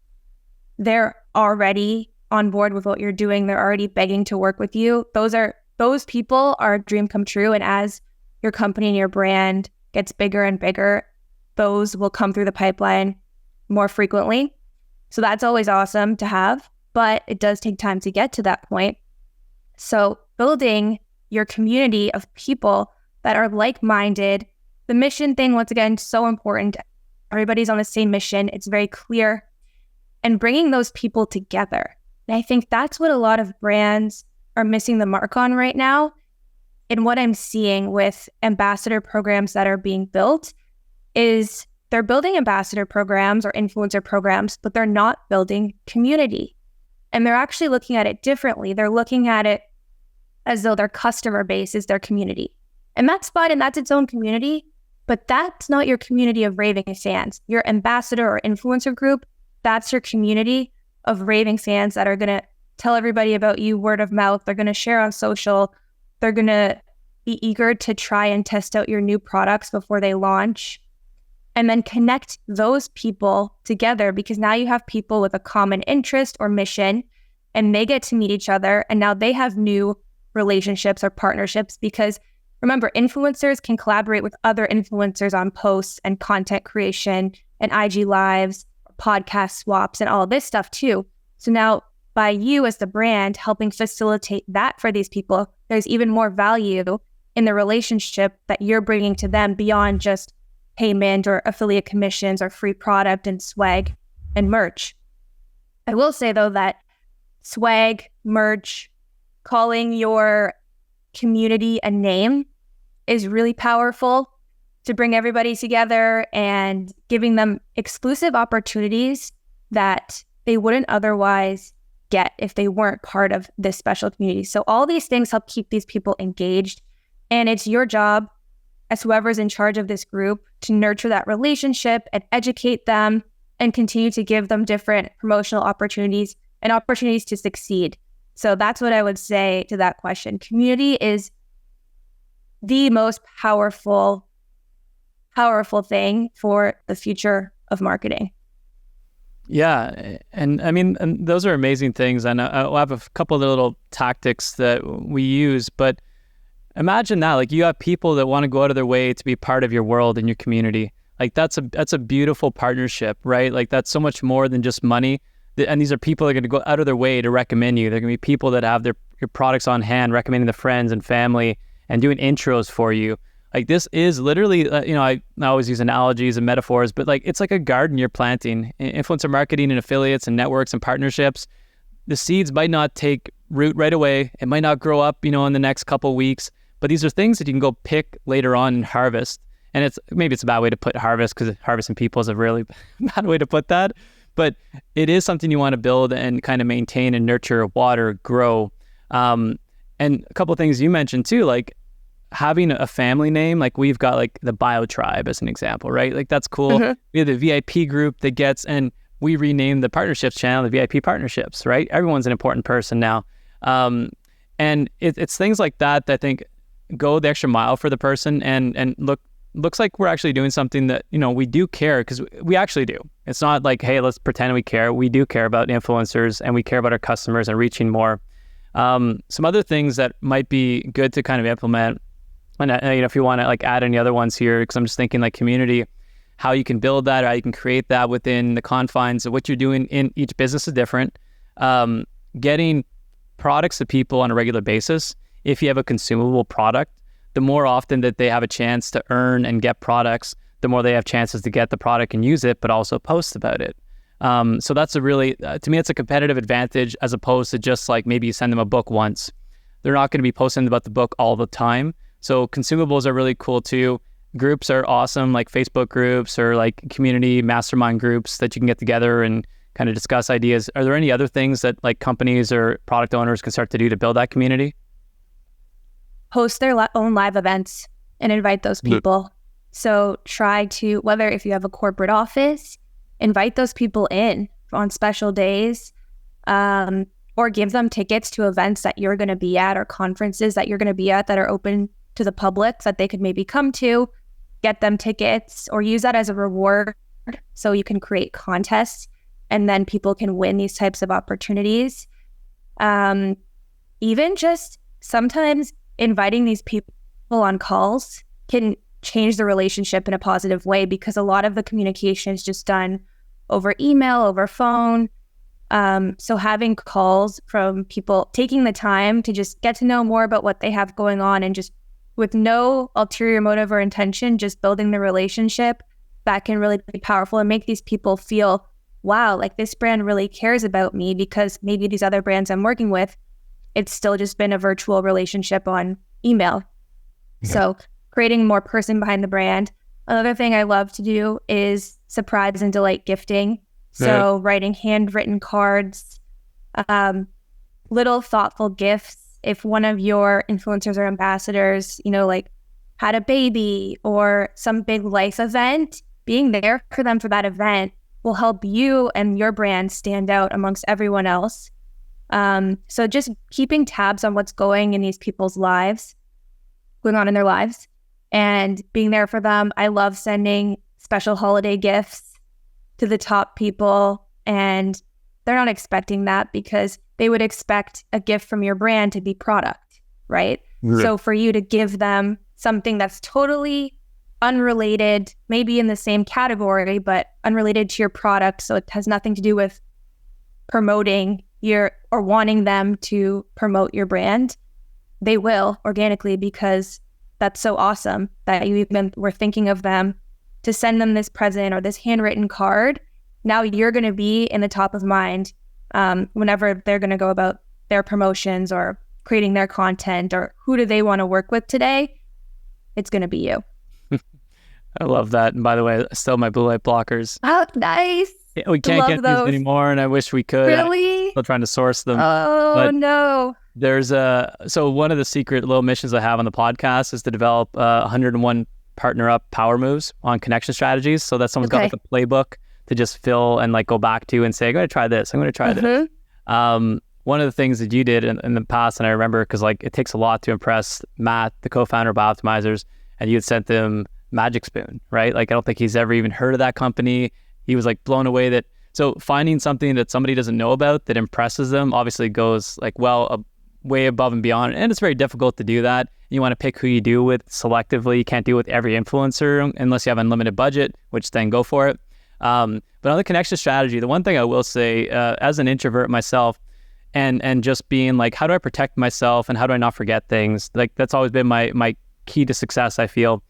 They're already on board with what you're doing. They're already begging to work with you. Those people are a dream come true. And as your company and your brand gets bigger and bigger, those will come through the pipeline more frequently. So that's always awesome to have, but it does take time to get to that point. So building your community of people that are like-minded, the mission thing, once again, so important. Everybody's on the same mission. It's very clear. And bringing those people together. And I think that's what a lot of brands are missing the mark on right now. And what I'm seeing with ambassador programs that are being built is they're building ambassador programs or influencer programs, but they're not building community. And they're actually looking at it differently. They're looking at it as though their customer base is their community. And that's fine, and that's its own community, but that's not your community of raving fans. Your ambassador or influencer group, that's your community of raving fans that are going to tell everybody about you word of mouth. They're going to share on social. They're going to be eager to try and test out your new products before they launch. And then connect those people together, because now you have people with a common interest or mission, and they get to meet each other. And now they have new relationships or partnerships, because remember, influencers can collaborate with other influencers on posts and content creation and IG lives, podcast swaps, and all of this stuff too. So now by you as the brand helping facilitate that for these people, there's even more value in the relationship that you're bringing to them beyond just payment or affiliate commissions or free product and swag and merch. I will say though that swag, merch, calling your community a name is really powerful to bring everybody together and giving them exclusive opportunities that they wouldn't otherwise get if they weren't part of this special community. So all these things help keep these people engaged. And it's your job as whoever's in charge of this group to nurture that relationship and educate them and continue to give them different promotional opportunities and opportunities to succeed. So that's what I would say to that question. Community is the most powerful thing for the future of marketing. Yeah. And I mean, and those are amazing things. And I'll have a couple of little tactics that we use, but imagine that, like, you have people that want to go out of their way to be part of your world and your community. Like that's a beautiful partnership, right? Like that's so much more than just money. And these are people that are going to go out of their way to recommend you. They're going to be people that have your products on hand, recommending the friends and family and doing intros for you. Like this is literally, I always use analogies and metaphors, but like it's like a garden you're planting. Influencer marketing and affiliates and networks and partnerships, the seeds might not take root right away. It might not grow up, in the next couple of weeks, but these are things that you can go pick later on and harvest. And maybe it's a bad way to put harvest, because harvesting people is a really bad way to put that. But it is something you want to build and kind of maintain and nurture, water, grow. And a couple of things you mentioned too, like having a family name. Like we've got like the Bio Tribe as an example, right? Like that's cool. Mm-hmm. We have the VIP group that gets, and we renamed the partnerships channel the VIP partnerships, right? Everyone's an important person now. And it's things like that I think go the extra mile for the person and look looks like we're actually doing something that, we do care, because we actually do. It's not like, hey, let's pretend we care. We do care about influencers, and we care about our customers and reaching more. Some other things that might be good to kind of implement, and if you want to like add any other ones here, because I'm just thinking like community, how you can build that, or how you can create that within the confines of what you're doing in each business is different. Getting products to people on a regular basis. If you have a consumable product, the more often that they have a chance to earn and get products, the more they have chances to get the product and use it, but also post about it. So that's a really, to me, it's a competitive advantage, as opposed to just like maybe you send them a book once. They're not going to be posting about the book all the time. So consumables are really cool too. Groups are awesome, like Facebook groups or like community mastermind groups that you can get together and kind of discuss ideas. Are there any other things that like companies or product owners can start to do to build that community? Host their own live events and invite those people. So try to, whether if you have a corporate office, invite those people in on special days, or give them tickets to events that you're going to be at, or conferences that you're going to be at that are open to the public that they could maybe come to. Get them tickets, or use that as a reward so you can create contests, and then people can win these types of opportunities. Even just sometimes inviting these people on calls can change the relationship in a positive way, because a lot of the communication is just done over email, over phone. So having calls from people, taking the time to just get to know more about what they have going on, and just with no ulterior motive or intention, just building the relationship, that can really be powerful and make these people feel, wow, like this brand really cares about me, because maybe these other brands I'm working with, it's still just been a virtual relationship on email. Yeah. So creating more person behind the brand. Another thing I love to do is surprise and delight gifting. So writing handwritten cards, little thoughtful gifts. If one of your influencers or ambassadors, like had a baby or some big life event, being there for them for that event will help you and your brand stand out amongst everyone else. So just keeping tabs on what's going in these people's lives, going on in their lives, and being there for them. I love sending special holiday gifts to the top people, and they're not expecting that, because they would expect a gift from your brand to be product, right? Yeah. So for you to give them something that's totally unrelated, maybe in the same category, but unrelated to your product, so it has nothing to do with promoting or wanting them to promote your brand, they will organically, because that's so awesome that you even were thinking of them to send them this present or this handwritten card. Now you're going to be in the top of mind whenever they're going to go about their promotions or creating their content, or who do they want to work with today? It's going to be you. I love that. And by the way, still my blue light blockers. Oh, nice. We can't get those these anymore, and I wish we could. Really? I'm still trying to source them. Oh, no. So one of the secret little missions I have on the podcast is to develop 101 partner up power moves on connection strategies, so that someone's got like a playbook to just fill and like go back to and say, I'm going to try this. I'm going to try this. One of the things that you did in the past, and I remember because like it takes a lot to impress Matt, the co-founder of Optimizers, and you had sent him Magic Spoon, right? Like I don't think he's ever even heard of that company. He was like blown away that, so finding something that somebody doesn't know about that impresses them obviously goes like way above and beyond. And it's very difficult to do that. You want to pick who you do with selectively. You can't do it with every influencer unless you have unlimited budget, which then go for it. But on the connection strategy, the one thing I will say, as an introvert myself, and just being like, how do I protect myself and how do I not forget things? Like that's always been my key to success, I feel,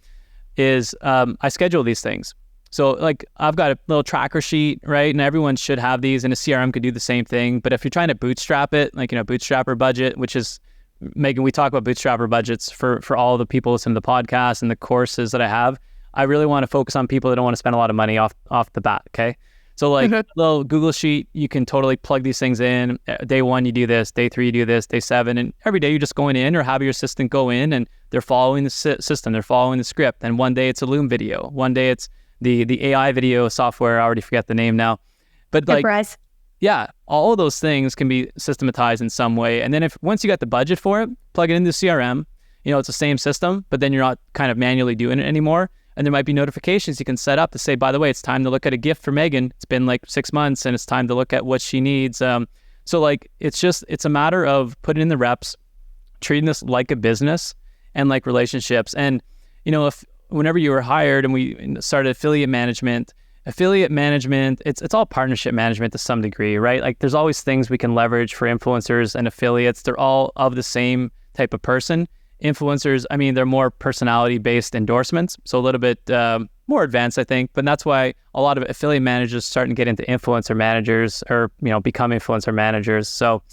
is I schedule these things. So like I've got a little tracker sheet, right? And everyone should have these, and a CRM could do the same thing. But if you're trying to bootstrap it, like, bootstrapper budget, which is, Megan, we talk about bootstrapper budgets for all the people listening to the podcast and the courses that I have. I really want to focus on people that don't want to spend a lot of money off the bat, okay? So like a little Google sheet, you can totally plug these things in. Day 1, you do this. Day 3, you do this. Day 7, and every day you're just going in, or have your assistant go in, and they're following the system. They're following the script. And one day it's a Loom video. One day it's the AI video software. I already forget the name now. But like, yeah, all of those things can be systematized in some way. And then once you got the budget for it, plug it into CRM. It's the same system, but then you're not kind of manually doing it anymore. And there might be notifications you can set up to say, by the way, it's time to look at a gift for Megan. It's been like 6 months and it's time to look at what she needs. So like, it's a matter of putting in the reps, treating this like a business and like relationships. And, if whenever you were hired and we started affiliate management, it's all partnership management to some degree, right? Like there's always things we can leverage for influencers and affiliates. They're all of the same type of person. Influencers, they're more personality-based endorsements, so a little bit more advanced, I think. But that's why a lot of affiliate managers starting to get into influencer managers or, become influencer managers. So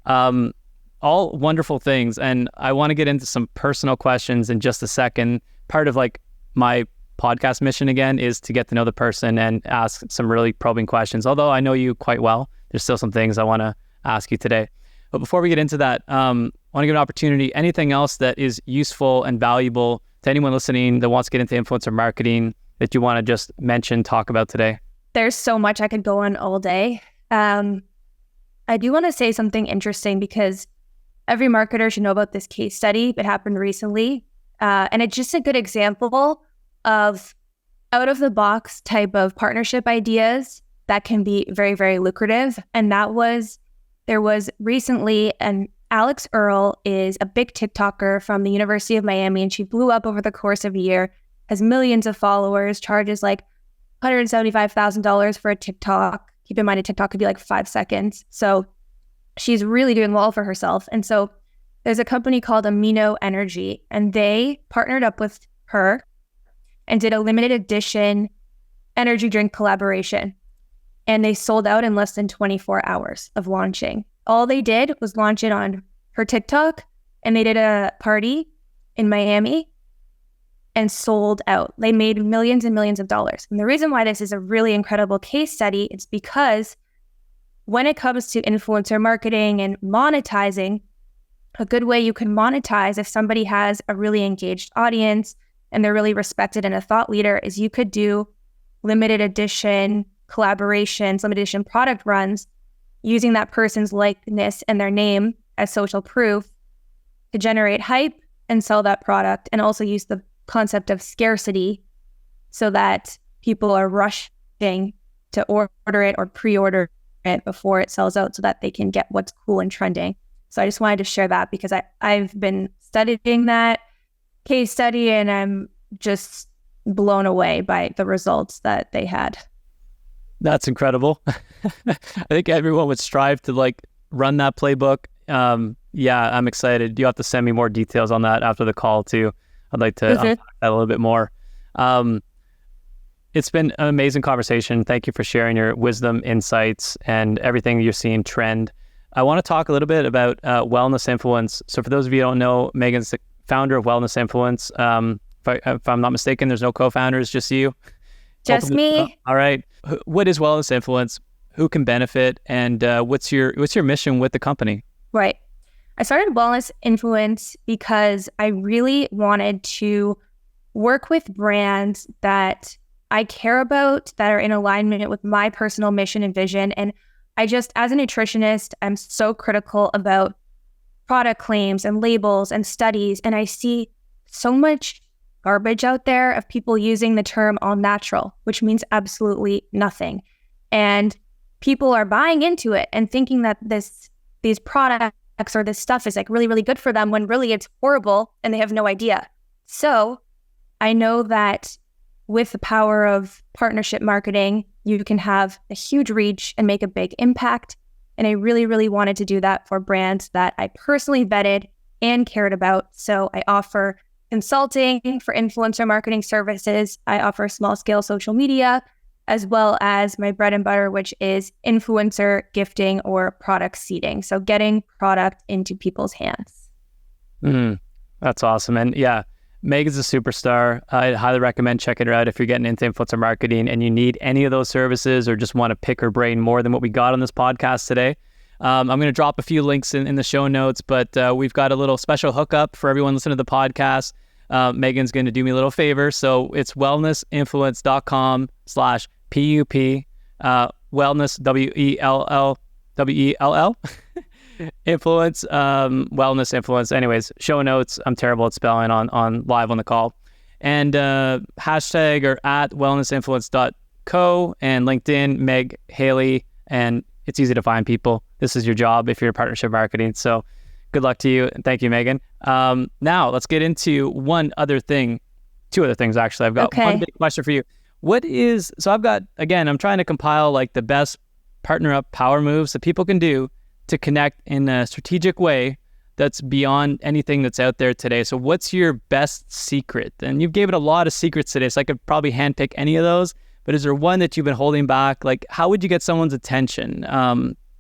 all wonderful things. And I want to get into some personal questions in just a second. Part of like my podcast mission again is to get to know the person and ask some really probing questions. Although I know you quite well, there's still some things I want to ask you today. But before we get into that, I want to give an opportunity. Anything else that is useful and valuable to anyone listening that wants to get into influencer marketing that you want to just mention, talk about today? There's so much I could go on all day. I do want to say something interesting because every marketer should know about this case study that happened recently. And it's just a good example of out-of-the-box type of partnership ideas that can be very, very lucrative. And there was recently Alex Earle is a big TikToker from the University of Miami, and she blew up over the course of a year, has millions of followers, charges like $175,000 for a TikTok. Keep in mind, a TikTok could be like 5 seconds. So she's really doing well for herself. And so there's a company called Amino Energy, and they partnered up with her and did a limited edition energy drink collaboration. And they sold out in less than 24 hours of launching. All they did was launch it on her TikTok, and they did a party in Miami and sold out. They made millions and millions of dollars. And the reason why this is a really incredible case study is because when it comes to influencer marketing and monetizing, a good way you can monetize if somebody has a really engaged audience and they're really respected and a thought leader is you could do limited edition collaborations, limited edition product runs using that person's likeness and their name as social proof to generate hype and sell that product, and also use the concept of scarcity so that people are rushing to order it or pre-order it before it sells out so that they can get what's cool and trending. So I just wanted to share that because I've been studying that case study and I'm just blown away by the results that they had. That's incredible. I think everyone would strive to like run that playbook. Yeah, I'm excited. You have to send me more details on that after the call too. I'd like to unpack that a little bit more. It's been an amazing conversation. Thank you for sharing your wisdom, insights, and everything you're seeing trend. I want to talk a little bit about wellness influence. So for those of you who don't know, Megan's the founder of Wellness Influence. If I'm not mistaken, there's no co-founders, just you. Just me. All right. What is Wellness Influence? Who can benefit? And what's your mission with the company? Right. I started Wellness Influence because I really wanted to work with brands that I care about, that are in alignment with my personal mission and vision. And I just, as a nutritionist, I'm so critical about product claims and labels and studies. And I see so much garbage out there of people using the term all natural, which means absolutely nothing. And people are buying into it and thinking that these products or this stuff is like really, really good for them when really it's horrible and they have no idea. So I know that with the power of partnership marketing, you can have a huge reach and make a big impact. And I really, really wanted to do that for brands that I personally vetted and cared about. So I offer consulting for influencer marketing services. I offer small scale social media, as well as my bread and butter, which is influencer gifting or product seeding. So getting product into people's hands. That's awesome. And yeah, Meg is a superstar. I highly recommend checking her out if you're getting into influencer marketing and you need any of those services or just want to pick her brain more than what we got on this podcast today. I'm going to drop a few links in the show notes, but we've got a little special hookup for everyone listening to the podcast. Megan's going to do me a little favor. So it's wellnessinfluence.com/PUP, wellness, WELL, influence, wellness influence. Anyways, show notes. I'm terrible at spelling on live on the call. And hashtag or at wellnessinfluence.co, and LinkedIn, Meg Hailey, and it's easy to find people. This is your job if you're in partnership marketing. So good luck to you. And thank you, Megan. Now let's get into two other things actually. I've got one big question for you. I'm trying to compile like the best partner up power moves that people can do to connect in a strategic way that's beyond anything that's out there today. So what's your best secret? And you've given a lot of secrets today, so I could probably handpick any of those, but is there one that you've been holding back? Like, how would you get someone's attention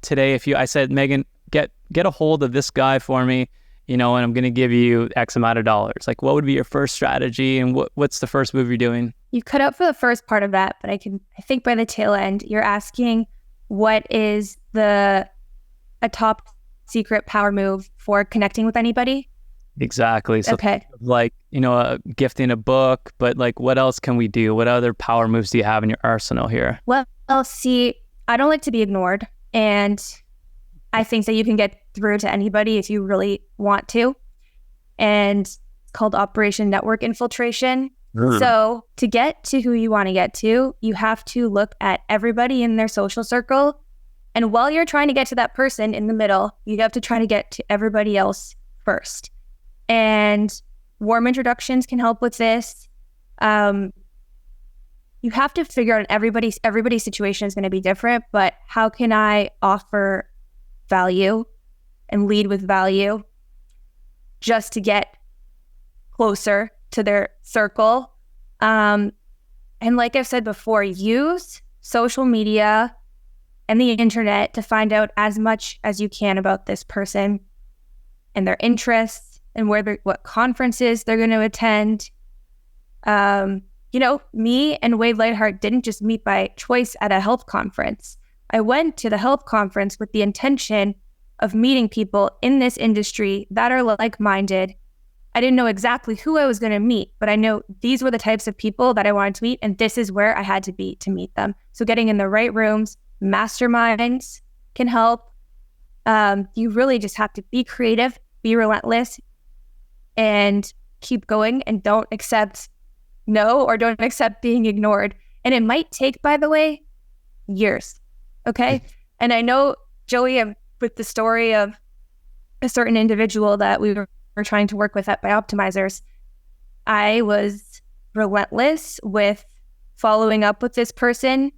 today if I said, Megan, get a hold of this guy for me, and I'm going to give you X amount of dollars? Like, what would be your first strategy, and what's the first move you're doing? You cut out for the first part of that, but I think by the tail end, you're asking what is a top secret power move for connecting with anybody? Exactly. So okay. Like, gifting a book, but like, what else can we do? What other power moves do you have in your arsenal here? Well, see, I don't like to be ignored. And I think that you can get through to anybody if you really want to. And it's called Operation Network Infiltration. So to get to who you want to get to, you have to look at everybody in their social circle. And while you're trying to get to that person in the middle, you have to try to get to everybody else first. And warm introductions can help with this. You have to figure out everybody's situation is going to be different, but how can I offer value and lead with value just to get closer to their circle? And like I've said before, use social media and the internet to find out as much as you can about this person and their interests and what conferences they're going to attend. Me and Wade Lightheart didn't just meet by choice at a health conference. I went to the health conference with the intention of meeting people in this industry that are like-minded. I didn't know exactly who I was going to meet, but I know these were the types of people that I wanted to meet, and this is where I had to be to meet them. So getting in the right rooms, masterminds can help. You really just have to be creative, be relentless, and keep going, and don't accept no or don't accept being ignored. And it might take, by the way, years. Okay. And I know, Joey, with the story of a certain individual that we were trying to work with at By Optimizers, I was relentless with following up with this person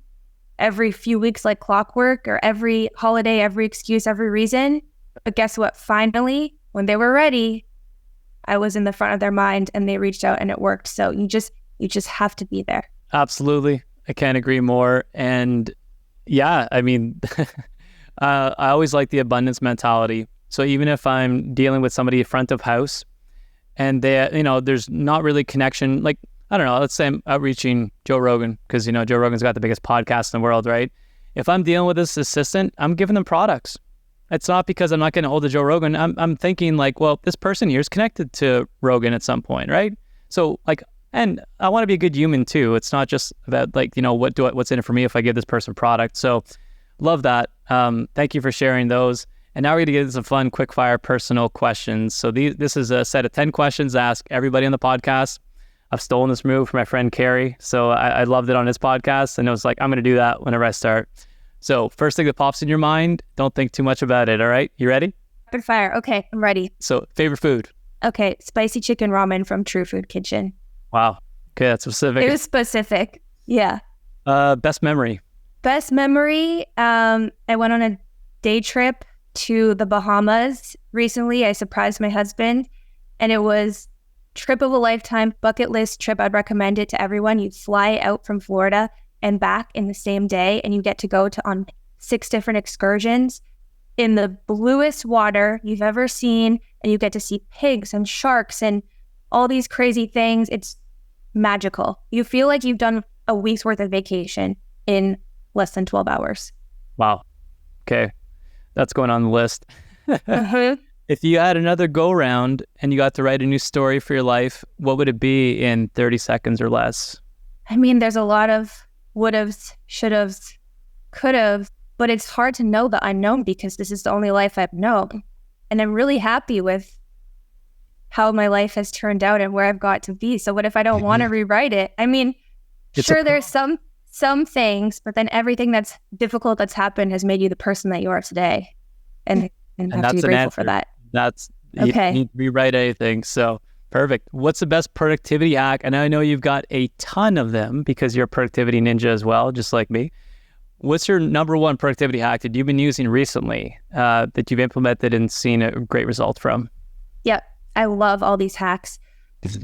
every few weeks like clockwork, or every holiday, every excuse, every reason. But guess what? Finally, when they were ready, I was in the front of their mind and they reached out and it worked. So you just have to be there. Absolutely. I can't agree more. And yeah, I mean, I always like the abundance mentality. So even if I'm dealing with somebody front of house and there's not really connection, like, I don't know, let's say I'm outreaching Joe Rogan, because, Joe Rogan's got the biggest podcast in the world, right? If I'm dealing with this assistant, I'm giving them products. It's not because I'm not getting a hold of Joe Rogan. I'm thinking like, well, this person here is connected to Rogan at some point, right? So like, and I want to be a good human too. It's not just about like, what's in it for me if I give this person product. So love that. Thank you for sharing those. And now we're going to get into some fun quickfire personal questions. So this is a set of 10 questions to ask everybody on the podcast. I've stolen this move from my friend Carrie. So I loved it on his podcast, and I was like, I'm going to do that whenever I start. So first thing that pops in your mind, don't think too much about it. All right. You ready? Rapid fire. Okay. I'm ready. So favorite food? Okay. Spicy chicken ramen from True Food Kitchen. Wow. Okay. That's specific. It was specific. Yeah. Best memory? Best memory. I went on a day trip to the Bahamas recently. I surprised my husband, and it was trip of a lifetime, bucket list trip. I'd recommend it to everyone. You fly out from Florida and back in the same day, and you get to go on 6 different excursions in the bluest water you've ever seen, and you get to see pigs and sharks and all these crazy things. It's magical. You feel like you've done a week's worth of vacation in less than 12 hours. Wow. Okay. That's going on the list. If you had another go round and you got to write a new story for your life, what would it be in 30 seconds or less? I mean, there's a lot of would-haves, should-haves, could-have, but it's hard to know the unknown because this is the only life I've known. And I'm really happy with how my life has turned out and where I've got to be. So what if I don't want to rewrite it? I mean, sure, there's some things, but then everything that's difficult that's happened has made you the person that you are today. And have to be grateful for that. That's okay. You don't need to rewrite anything. So perfect. What's the best productivity hack? And I know you've got a ton of them because you're a productivity ninja as well, just like me. What's your number one productivity hack that you've been using recently that you've implemented and seen a great result from? Yep. I love all these hacks.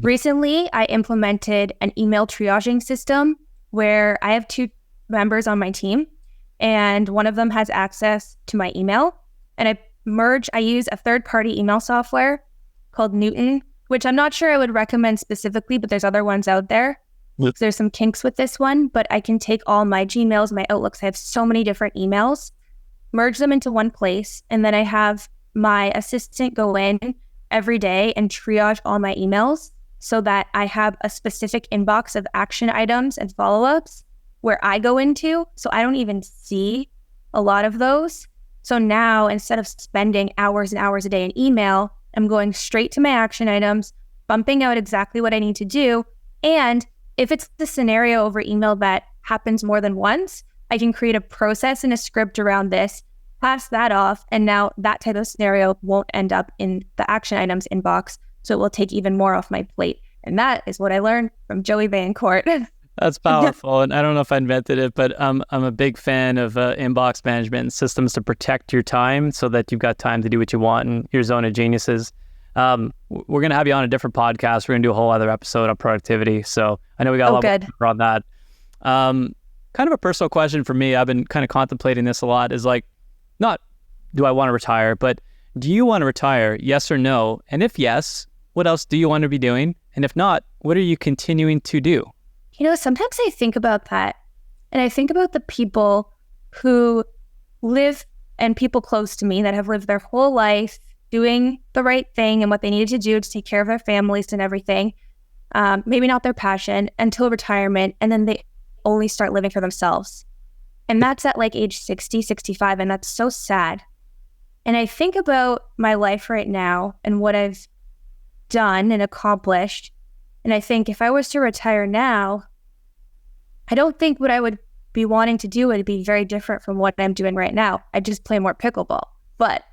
Recently, I implemented an email triaging system where I have 2 members on my team, and one of them has access to my email. And I use a third-party email software called Newton, which I'm not sure I would recommend specifically, but there's other ones out there. There's some kinks with this one, but I can take all my Gmails, my Outlooks. I have so many different emails, merge them into one place, and then I have my assistant go in every day and triage all my emails so that I have a specific inbox of action items and follow-ups where I go into, so I don't even see a lot of those. So now, instead of spending hours and hours a day in email, I'm going straight to my action items, bumping out exactly what I need to do, and if it's the scenario over email that happens more than once, I can create a process and a script around this, pass that off, and now that type of scenario won't end up in the action items inbox, so it will take even more off my plate. And that is what I learned from Joey Vaillancourt. That's powerful. And I don't know if I invented it, but I'm a big fan of inbox management and systems to protect your time so that you've got time to do what you want in your zone of geniuses. We're going to have you on a different podcast. We're going to do a whole other episode on productivity. So I know we got a lot more on that. Kind of a personal question for me. I've been kind of contemplating this a lot is like, not do I want to retire, but do you want to retire? Yes or no? And if yes, what else do you want to be doing? And if not, what are you continuing to do? You know, sometimes I think about that, and I think about the people who live and people close to me that have lived their whole life doing the right thing and what they needed to do to take care of their families and everything, maybe not their passion, until retirement, and then they only start living for themselves. And that's at like age 60, 65, and that's so sad. And I think about my life right now and what I've done and accomplished, and I think if I was to retire now, I don't think what I would be wanting to do would be very different from what I'm doing right now. I just play more pickleball. But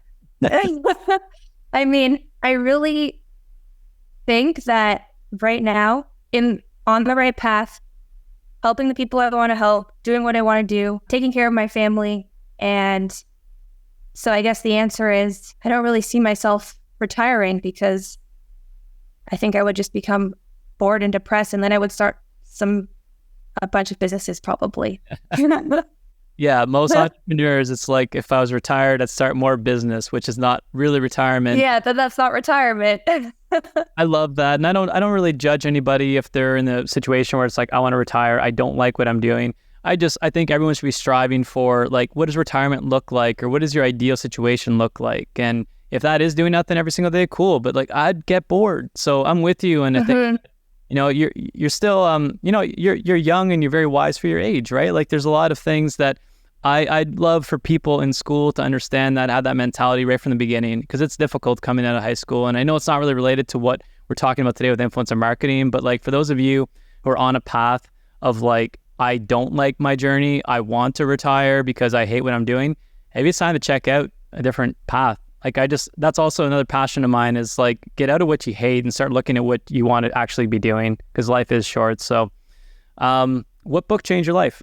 I mean, I really think that right now, on the right path, helping the people I want to help, doing what I want to do, taking care of my family. And so I guess the answer is I don't really see myself retiring because I think I would just become bored and depressed, and then I would start a bunch of businesses probably. Yeah, most entrepreneurs, it's like if I was retired, I'd start more business, which is not really retirement. Yeah, that's not retirement. I love that. And I don't really judge anybody if they're in the situation where it's like, I want to retire. I don't like what I'm doing. I think everyone should be striving for like, what does retirement look like? Or what does your ideal situation look like? And if that is doing nothing every single day, cool. But like, I'd get bored. So I'm with you. And I think, you know, you're still, you know, you're young and you're very wise for your age, right? Like there's a lot of things that I'd love for people in school to understand that, have that mentality right from the beginning, because it's difficult coming out of high school. And I know it's not really related to what we're talking about today with influencer marketing, but like for those of you who are on a path of like, I don't like my journey, I want to retire because I hate what I'm doing, maybe it's time to check out a different path. Like that's also another passion of mine is like, get out of what you hate and start looking at what you want to actually be doing, because life is short. So what book changed your life?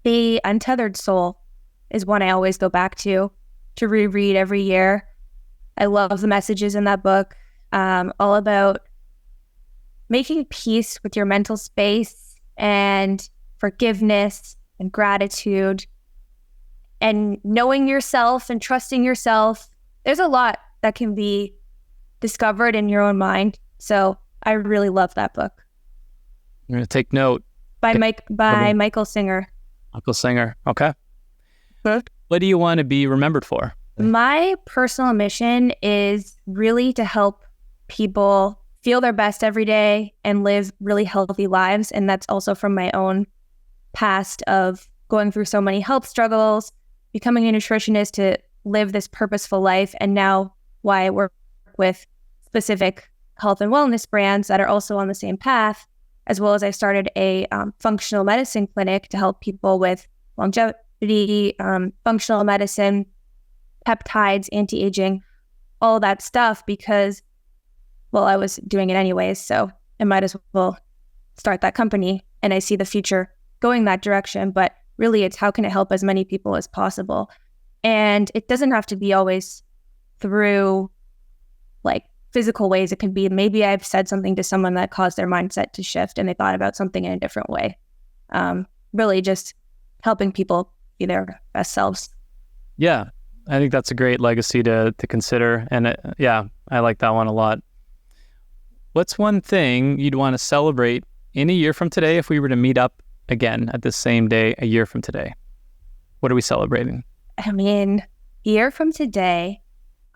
The Untethered Soul is one I always go back to reread every year. I love the messages in that book, all about making peace with your mental space and forgiveness and gratitude and knowing yourself and trusting yourself. There's a lot that can be discovered in your own mind. So I really love that book. I'm going to take note. By Michael Singer. Michael Singer. Okay. What do you want to be remembered for? My personal mission is really to help people feel their best every day and live really healthy lives. And that's also from my own past of going through so many health struggles, becoming a nutritionist to live this purposeful life, and now why I work with specific health and wellness brands that are also on the same path, as well as I started a functional medicine clinic to help people with longevity, functional medicine, peptides, anti-aging, all that stuff because, well, I was doing it anyways, so I might as well start that company. And I see the future going that direction, but really it's how can it help as many people as possible? And it doesn't have to be always through like physical ways. It could be maybe I've said something to someone that caused their mindset to shift and they thought about something in a different way. Really just helping people be their best selves. Yeah, I think that's a great legacy to consider. And I like that one a lot. What's one thing you'd want to celebrate in a year from today if we were to meet up again at the same day a year from today? What are we celebrating? I mean, a year from today,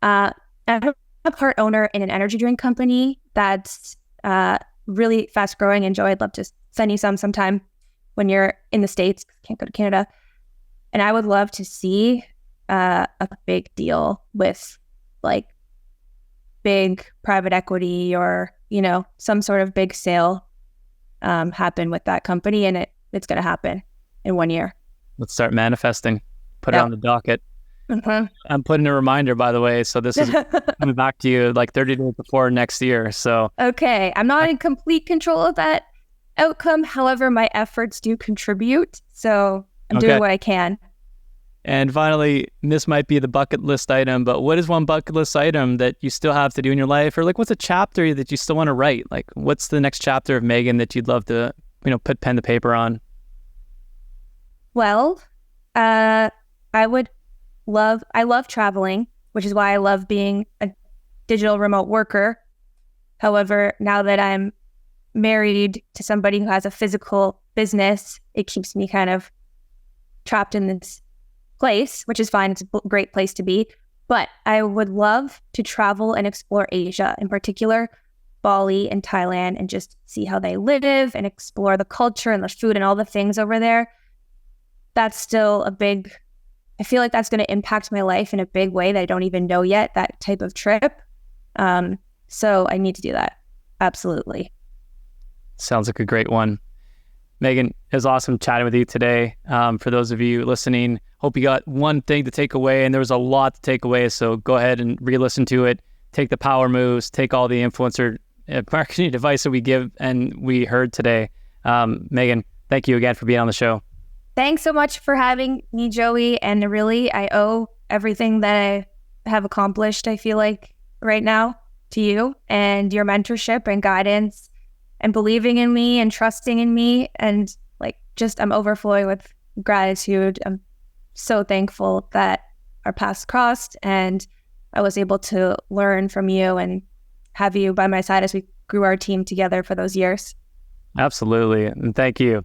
I'm a part owner in an energy drink company that's really fast growing. And Joe, I'd love to send you some sometime when you're in the States. Can't go to Canada. And I would love to see a big deal with like big private equity or, some sort of big sale happen with that company. And it's going to happen in 1 year. Let's start manifesting. Put it on the docket. Mm-hmm. I'm putting a reminder, by the way. So this is coming back to you like 30 days before next year. So okay, I'm not in complete control of that outcome. However, my efforts do contribute. So I'm doing what I can. And finally, this might be the bucket list item, but what is one bucket list item that you still have to do in your life? Or like, what's a chapter that you still want to write? Like, what's the next chapter of Megan that you'd love to, put pen to paper on? Well, I love traveling, which is why I love being a digital remote worker. However, now that I'm married to somebody who has a physical business, it keeps me kind of trapped in this place, which is fine. It's a great place to be. But I would love to travel and explore Asia, in particular, Bali and Thailand, and just see how they live and explore the culture and the food and all the things over there. That's still I feel like that's going to impact my life in a big way that I don't even know yet, that type of trip. So I need to do that. Absolutely. Sounds like a great one. Megan, it was awesome chatting with you today. For those of you listening, hope you got one thing to take away, and there was a lot to take away. So go ahead and re-listen to it. Take the power moves, take all the influencer marketing advice that we give and we heard today. Megan, thank you again for being on the show. Thanks so much for having me, Joey. And really, I owe everything that I have accomplished, I feel like, right now to you and your mentorship and guidance and believing in me and trusting in me. And I'm overflowing with gratitude. I'm so thankful that our paths crossed and I was able to learn from you and have you by my side as we grew our team together for those years. Absolutely. And thank you.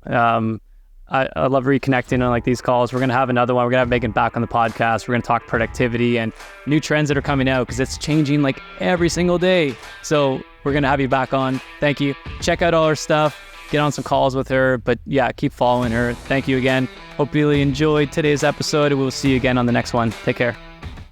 I love reconnecting on these calls. We're going to have another one. We're going to have Megan back on the podcast. We're going to talk productivity and new trends that are coming out because it's changing every single day. So we're going to have you back on. Thank you. Check out all her stuff. Get on some calls with her. But yeah, keep following her. Thank you again. Hope you really enjoyed today's episode. We'll see you again on the next one. Take care.